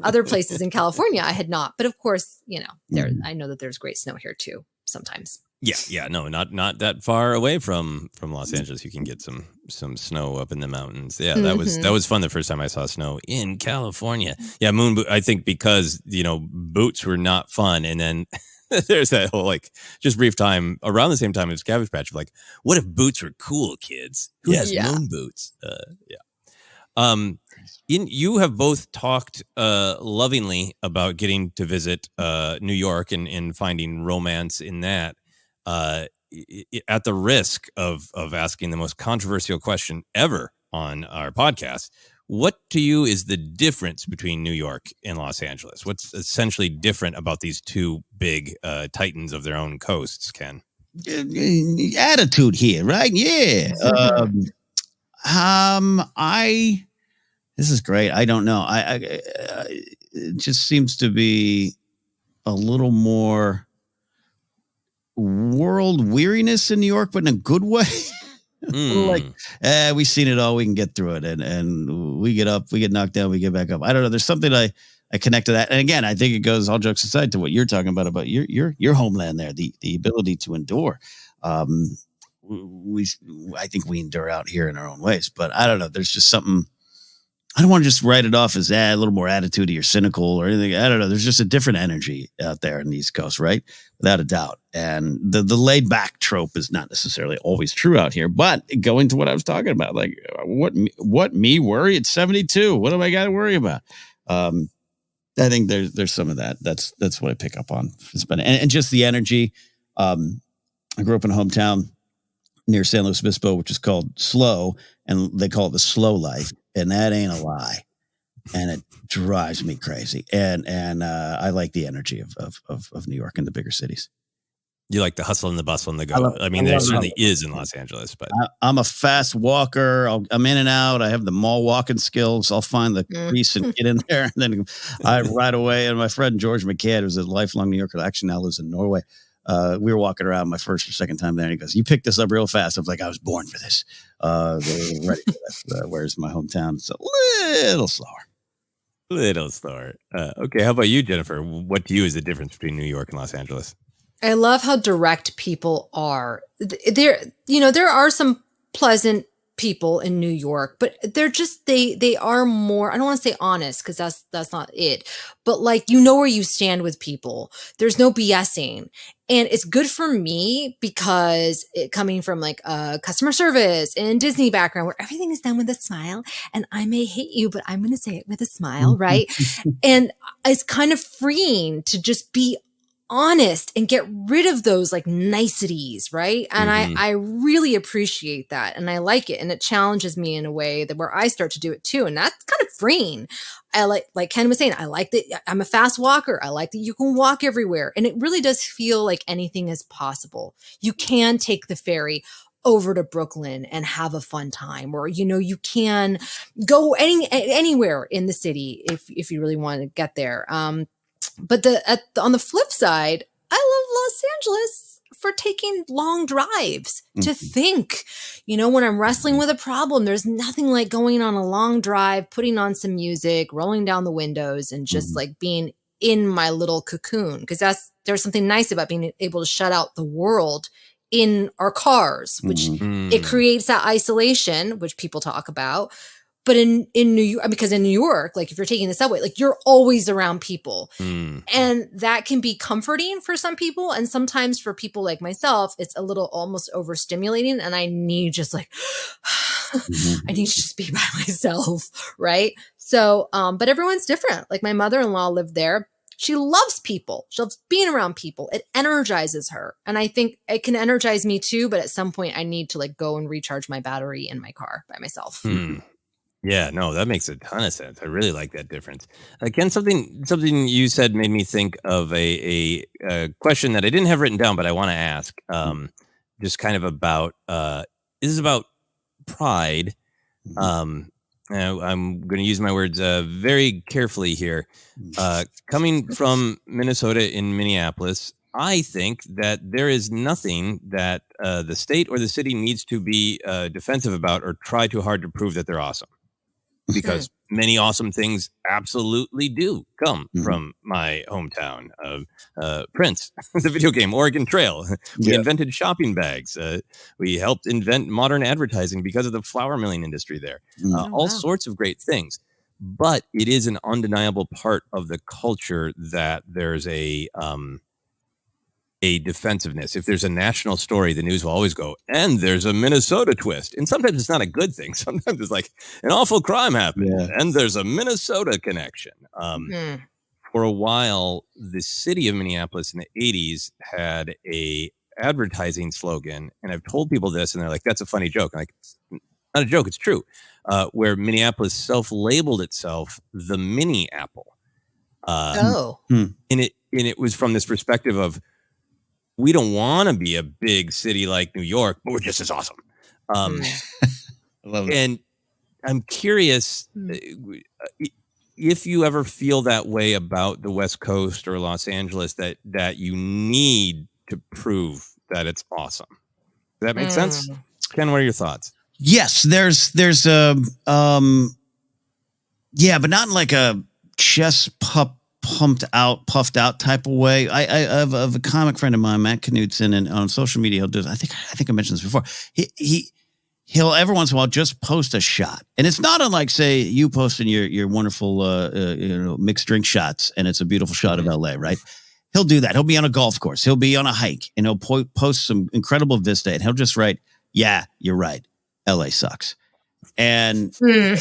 other places in California, I had not. But of course, you know, I know that there's great snow here too sometimes. Yeah, no, not that far away from Los Angeles. You can get some snow up in the mountains. Yeah, that was fun the first time I saw snow in California. Yeah, moon boot. I think because boots were not fun, and then there's that whole like just brief time around the same time as Cabbage Patch of like, what if boots were cool, kids? Who has moon boots? You have both talked lovingly about getting to visit New York and finding romance in that. At the risk of asking the most controversial question ever on our podcast, what to you is the difference between New York and Los Angeles? What's essentially different about these two big titans of their own coasts, Ken? Attitude here, right? Yeah. This is great. I don't know. It just seems to be a little more world weariness in New York, but in a good way. Like, we've seen it all. We can get through it, and we get up, we get knocked down, we get back up. I don't know. There's something I connect to that, and again, I think it goes, all jokes aside, to what you're talking about your homeland there, the ability to endure. I think we endure out here in our own ways, but I don't know. There's just something. I don't want to just write it off as a little more attitude or cynical or anything. I don't know. There's just a different energy out there in the East Coast, right? Without a doubt. And the laid back trope is not necessarily always true out here. But going to what I was talking about, like what me worry at 72? What do I got to worry about? I think there's some of that. That's what I pick up on. And just the energy. I grew up in a hometown near San Luis Obispo, which is called Slow, and they call it the slow life. And that ain't a lie. And it drives me crazy. And I like the energy of New York and the bigger cities. You like the hustle and the bustle and the I go. love- I mean, I there love certainly it. is in Los Angeles, but I'm a fast walker. I'm in and out. I have the mall walking skills. I'll find the Mm. crease and get in there. And then I ride away. And my friend George McCann, who's a lifelong New Yorker, actually now lives in Norway. We were walking around my first or second time there. And he goes, "You picked this up real fast." I was like, "I was born for this." They were ready for this. Where's my hometown? It's a little slower. little slower. Okay, how about you, Jennifer? What to you is the difference between New York and Los Angeles? I love how direct people are. There are some pleasant people in New York, but they're just they are more, I don't want to say honest because that's not it, but like where you stand with people. There's no BSing. And it's good for me because coming from like a customer service and Disney background where everything is done with a smile, and I may hate you, but I'm going to say it with a smile, right? And it's kind of freeing to just be honest and get rid of those like niceties, right? And I really appreciate that, and I like it, and it challenges me in a way that where I start to do it too, and that's kind of freeing. I like Ken was saying, I like that I'm a fast walker. I like that you can walk everywhere, and it really does feel like anything is possible. You can take the ferry over to Brooklyn and have a fun time, or you can go anywhere in the city if you really want to get there. But on the flip side, I love Los Angeles for taking long drives to think. When I'm wrestling with a problem, there's nothing like going on a long drive, putting on some music, rolling down the windows, and just like being in my little cocoon. Because there's something nice about being able to shut out the world in our cars, which it creates that isolation, which people talk about. But in New York, because in New York, like if you're taking the subway, like you're always around people. And that can be comforting for some people. And sometimes for people like myself, it's a little almost overstimulating. And I need just like, I need to just be by myself. Right. So, but everyone's different. Like my mother-in-law lived there. She loves people. She loves being around people. It energizes her. And I think it can energize me too. But at some point I need to like go and recharge my battery in my car by myself. Yeah, no, that makes a ton of sense. I really like that difference. Ken, something you said made me think of a question that I didn't have written down, but I want to ask. Just kind of about this is about pride. I'm going to use my words very carefully here. Coming from Minnesota in Minneapolis, I think that there is nothing that the state or the city needs to be defensive about or try too hard to prove that they're awesome. Because many awesome things absolutely do come from my hometown. Prince, the video game, Oregon Trail. We invented shopping bags. We helped invent modern advertising because of the flour milling industry there. All sorts of great things. But it is an undeniable part of the culture that there's a defensiveness. If there's a national story, the news will always go, and there's a Minnesota twist. And sometimes it's not a good thing. Sometimes it's like an awful crime happened, and there's a Minnesota connection. For a while, the city of Minneapolis in the 80s had a advertising slogan, and I've told people this, and they're like, that's a funny joke. I'm like, not a joke, it's true. Where Minneapolis self-labeled itself the Mini Apple. And it was from this perspective of, we don't want to be a big city like New York, but we're just as awesome. I love it. And I'm curious if you ever feel that way about the West Coast or Los Angeles, that you need to prove that it's awesome. Does that make sense? Ken, what are your thoughts? Yes, there's but not in like a chest puffed out type of way. I have a comic friend of mine, Matt Knudsen, and on social media he'll do. I think I mentioned this before. He'll every once in a while just post a shot, and it's not unlike say you posting your wonderful mixed drink shots, and it's a beautiful shot of LA, right? He'll do that. He'll be on a golf course. He'll be on a hike, and he'll post some incredible vista, and he'll just write, "Yeah, you're right. LA sucks." And I'm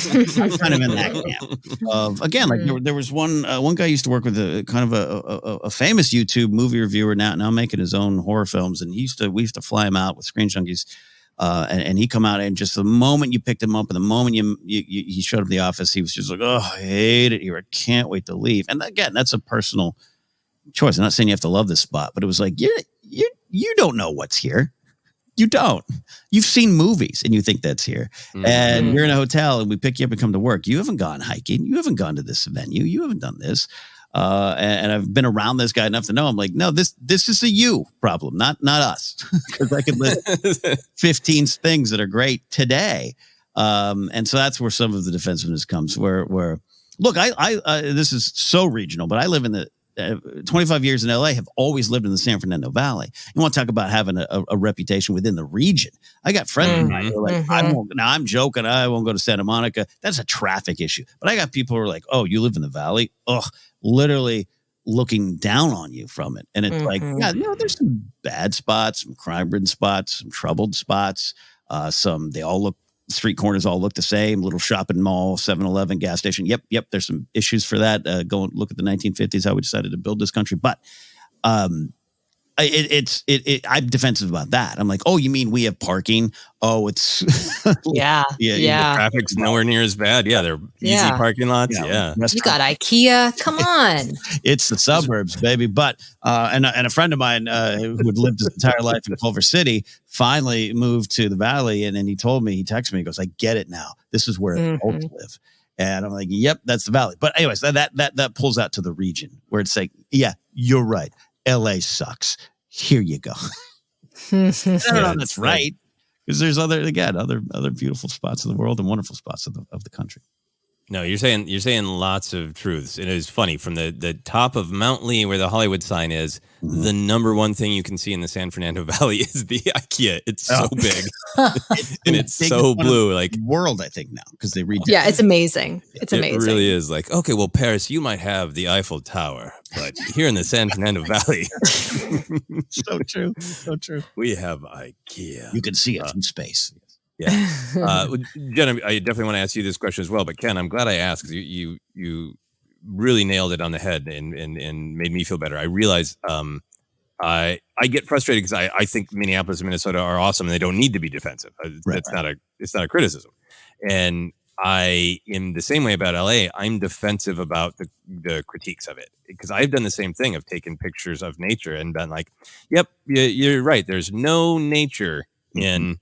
kind of in that camp of, again, like there was one guy used to work with a kind of a famous YouTube movie reviewer now making his own horror films. And we used to fly him out with Screen Junkies. And he come out, and just the moment you picked him up and the moment he showed up in the office, he was just like, "Oh, I hate it here. I can't wait to leave." And again, that's a personal choice. I'm not saying you have to love this spot, but it was like, you're you don't know what's here. You don't. You've seen movies and you think that's here. And you're in a hotel and we pick you up and come to work. You haven't gone hiking. You haven't gone to this venue. You haven't done this. And I've been around this guy enough to know I'm like, no, this is a you problem, not us. Because I could list 15 things that are great today. And so that's where some of the defensiveness comes. Where look, I this is so regional, but I live in the 25 years in LA, have always lived in the San Fernando Valley. You want to talk about having a reputation within the region. I got friends of mine who are like, I'm joking. I won't go to Santa Monica. That's a traffic issue. But I got people who are like, oh, you live in the Valley? Ugh, literally looking down on you from it. And it's like, yeah, there's some bad spots, some crime-ridden spots, some troubled spots. Street corners all look the same. Little shopping mall, 7-Eleven, gas station. Yep. There's some issues for that. Go and look at the 1950s, how we decided to build this country. But I'm defensive about that. I'm like, oh, you mean we have parking? Oh, it's yeah. The traffic's nowhere near as bad. Yeah, they're easy parking lots. Yeah. You got IKEA. Come on. It's the suburbs, baby. But and a friend of mine who had lived his entire life in Culver City finally moved to the Valley, and then he texted me, he goes, I get it now. This is where adults live. And I'm like, yep, that's the Valley. But anyways, that pulls out to the region where it's like, yeah, you're right. LA sucks. Here you go. I don't know if that's right, because there's other beautiful spots of the world and wonderful spots of the country. No, you're saying lots of truths. It is funny, from the top of Mount Lee, where the Hollywood sign is, the number one thing you can see in the San Fernando Valley is the IKEA. It's so big, and it's so blue. Like world, I think now, because they read. Yeah, it's amazing. It's amazing. It really is. Like, okay, well, Paris, you might have the Eiffel Tower, but here in the San Fernando Valley, so true. We have IKEA. You can see it from space. Yeah. Jen, I definitely want to ask you this question as well, but Ken, I'm glad I asked, because you really nailed it on the head and made me feel better. I realize I get frustrated because I think Minneapolis and Minnesota are awesome and they don't need to be defensive. It's not a criticism. And I am the same way about LA. I'm defensive about the critiques of it, because I've done the same thing of taking pictures of nature and been like, yep, you're right. There's no nature in,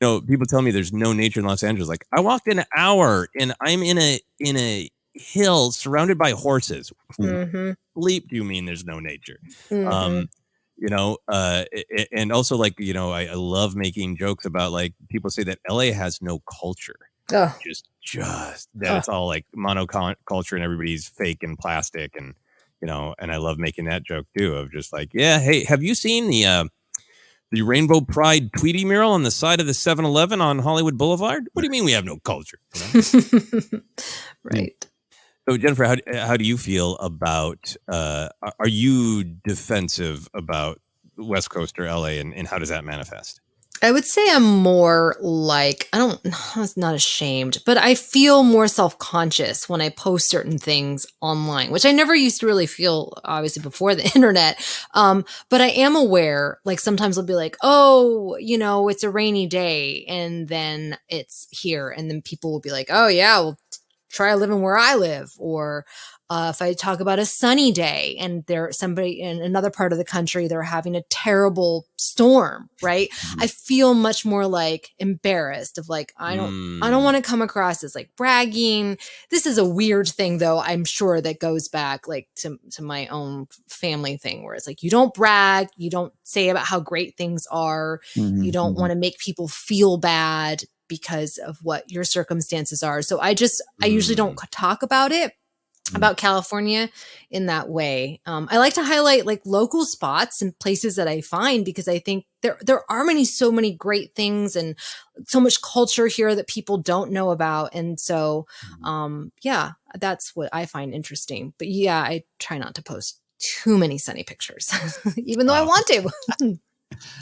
people tell me there's no nature in Los Angeles. Like, I walked an hour and I'm in a hill surrounded by horses. Bleep, do you mean there's no nature? And also, like, I love making jokes about, like, people say that LA has no culture. Just that it's all like monoculture and everybody's fake and plastic, and and I love making that joke too, of just like, yeah, hey, have you seen the Rainbow Pride Tweety mural on the side of the 7-Eleven on Hollywood Boulevard? What do you mean we have no culture? Right. So, Jennifer, how do you feel about, are you defensive about West Coast or LA, and how does that manifest? I would say I'm more like, I was not ashamed, but I feel more self-conscious when I post certain things online, which I never used to really feel, obviously, before the internet. But I am aware, like, sometimes I'll be like, oh, it's a rainy day, and then it's here. And then people will be like, oh yeah, well, try living where I live. Or if I talk about a sunny day and there's somebody in another part of the country, they're having a terrible storm, right? I feel much more like embarrassed of like, I don't want to come across as like bragging. This is a weird thing, though, I'm sure, that goes back like to my own family thing, where it's like, you don't brag, you don't say about how great things are. You don't want to make people feel bad because of what your circumstances are. So I usually don't talk about it, about California, in that way. I like to highlight like local spots and places that I find, because I think there are so many great things and so much culture here that people don't know about. And so, that's what I find interesting. But yeah, I try not to post too many sunny pictures, even though I want to.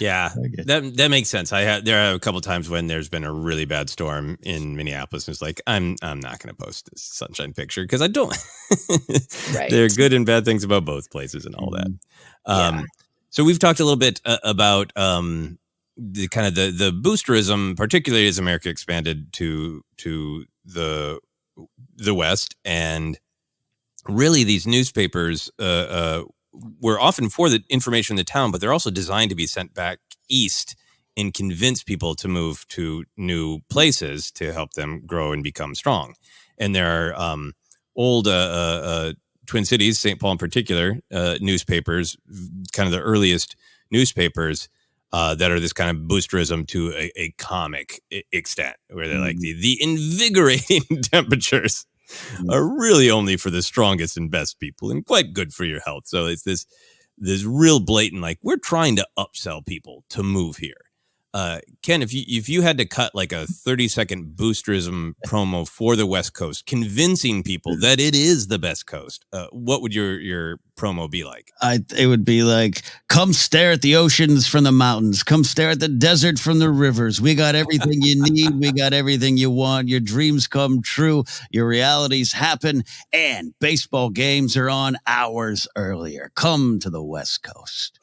Yeah, that makes sense. There are a couple times when there's been a really bad storm in Minneapolis, and it's like, I'm not going to post this sunshine picture, because I don't. Right. There are good and bad things about both places and all that. So we've talked a little bit about the kind of the boosterism, particularly as America expanded to the West, and really these newspapers were often for the information in the town, but they're also designed to be sent back east and convince people to move to new places to help them grow and become strong. And there are old Twin Cities, St. Paul in particular, newspapers, kind of the earliest newspapers that are this kind of boosterism to a comic extent, where they're like the invigorating temperatures are really only for the strongest and best people and quite good for your health. So it's this real blatant, like, we're trying to upsell people to move here. Ken, if you had to cut like a 30-second boosterism promo for the West Coast, convincing people that it is the best coast, what would your promo be like? It would be like, come stare at the oceans from the mountains. Come stare at the desert from the rivers. We got everything you need. We got everything you want. Your dreams come true. Your realities happen. And baseball games are on hours earlier. Come to the West Coast.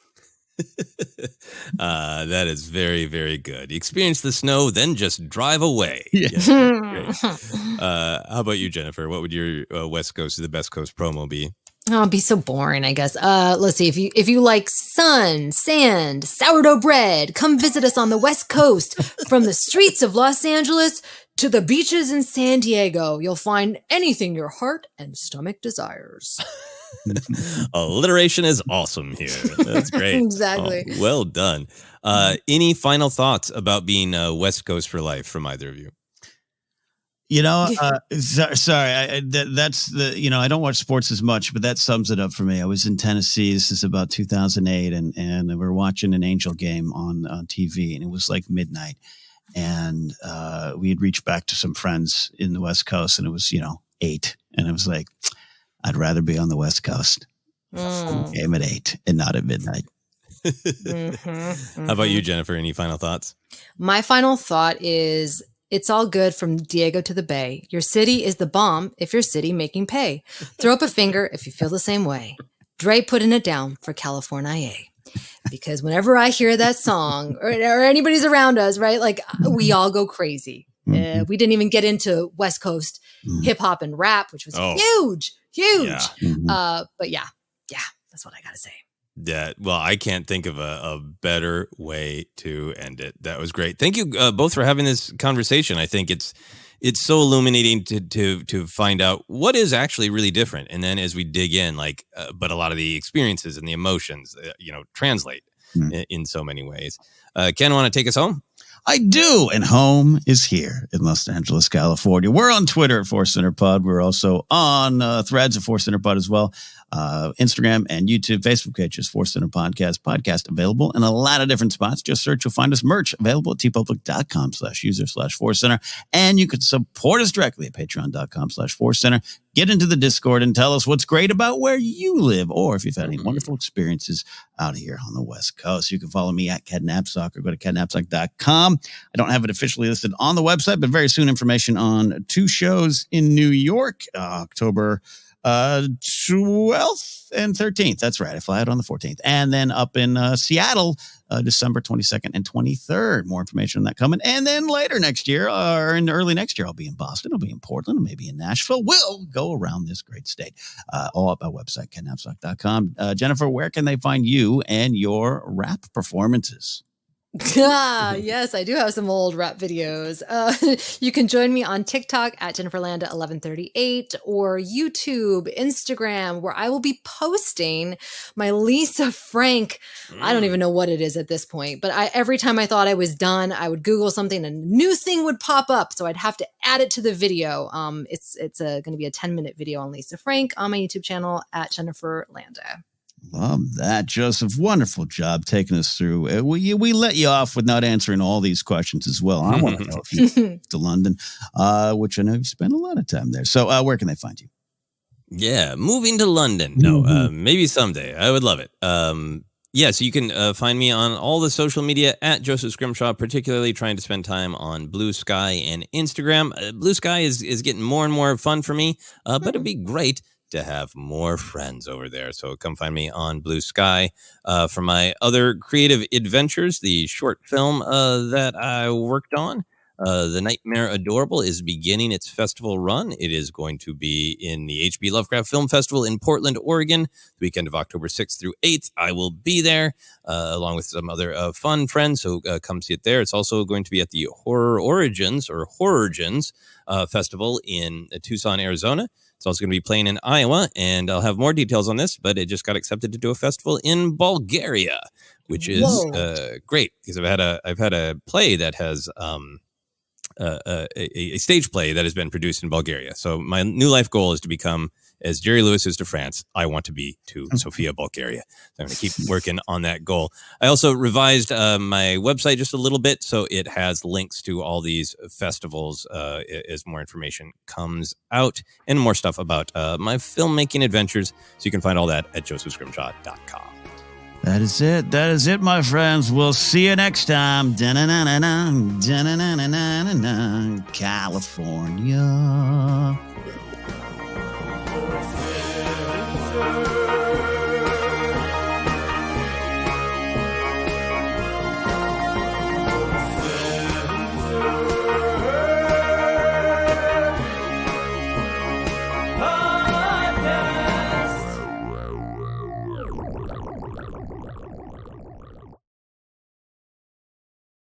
That is very, very good. Experience the snow, then just drive away. Yeah. Yes, how about you, Jennifer? What would your West Coast, the best coast promo be? Oh, it'd be so boring, I guess. Let's see. If you like sun, sand, sourdough bread, come visit us on the West Coast. From the streets of Los Angeles to the beaches in San Diego, you'll find anything your heart and stomach desires. Alliteration is awesome here. That's great. Exactly. Oh, well done. Any final thoughts about being West Coast for life from either of you? You know, sorry, that's the, I don't watch sports as much, but that sums it up for me. I was in Tennessee. This is about 2008, and we were watching an Angel game on TV, and it was like midnight. And we had reached back to some friends in the West Coast, and it was, 8. And I was like, I'd rather be on the West Coast. Game at 8 and not at midnight. How about you, Jennifer? Any final thoughts? My final thought is, it's all good from Diego to the Bay. Your city is the bomb if your city making pay. Throw up a finger if you feel the same way. Dre putting it down for California. Because whenever I hear that song or anybody's around us, right, like we all go crazy. We didn't even get into West Coast hip hop and rap, which was huge. Yeah. But yeah, that's what I got to say. Yeah, well, I can't think of a better way to end it. That was great. Thank you both for having this conversation. I think it's so illuminating to find out what is actually really different. And then as we dig in, but a lot of the experiences and the emotions, translate in so many ways. Ken, want to take us home? I do. And home is here in Los Angeles, California. We're on Twitter at ForceCenter Pod. We're also on Threads at ForceCenter Pod as well. Instagram and YouTube, Facebook page is ForceCenter Podcast available in a lot of different spots. Just search, you'll find us merch available at tpublic.com/user/ForceCenter. And you can support us directly at patreon.com/ForceCenter. Get into the Discord and tell us what's great about where you live, or if you've had any wonderful experiences out here on the West Coast. You can follow me at Ken Napzok or go to KenNapzok.com. I don't have it officially listed on the website, but very soon information on 2 shows in New York, October 12th and 13th. That's right. I fly out on the 14th. And then up in Seattle, December 22nd and 23rd. More information on that coming. And then later next year, or in early next year, I'll be in Boston. I'll be in Portland, maybe in Nashville. We'll go around this great state. All up our website, KenNapzok.com. Jennifer, where can they find you and your rap performances? Yes, I do have some old rap videos. You can join me on TikTok at Jennifer Landa 1138 or YouTube, Instagram, where I will be posting my Lisa Frank. I don't even know what it is at this point, but every time I thought I was done, I would Google something and a new thing would pop up. So I'd have to add it to the video. It's going to be a 10-minute video on Lisa Frank on my YouTube channel at Jennifer Landa. Love that, Joseph. Wonderful job taking us through. We let you off with not answering all these questions as well. I want to know if you're to London, which I know you spent a lot of time there. So where can they find you? Yeah, moving to London. No, maybe someday. I would love it. So you can find me on all the social media at Joseph Scrimshaw, particularly trying to spend time on Blue Sky and Instagram. Blue Sky is getting more and more fun for me, but it'd be great to have more friends over there. So come find me on Blue Sky for my other creative adventures, the short film that I worked on. The Nightmare Adorable is beginning its festival run. It is going to be in the HB Lovecraft Film Festival in Portland, Oregon, the weekend of October 6th through 8th. I will be there along with some other fun friends, so come see it there. It's also going to be at the Horror Origins Festival in Tucson, Arizona. It's also going to be playing in Iowa, and I'll have more details on this, but it just got accepted to do a festival in Bulgaria, which is great because I've had a play that has a stage play that has been produced in Bulgaria. So my new life goal is to become, as Jerry Lewis is to France, I want to be to Sofia, Bulgaria. So I'm going to keep working on that goal. I also revised my website just a little bit, so it has links to all these festivals as more information comes out and more stuff about my filmmaking adventures. So you can find all that at josephscrimshaw.com. That is it. That is it, my friends. We'll see you next time. California.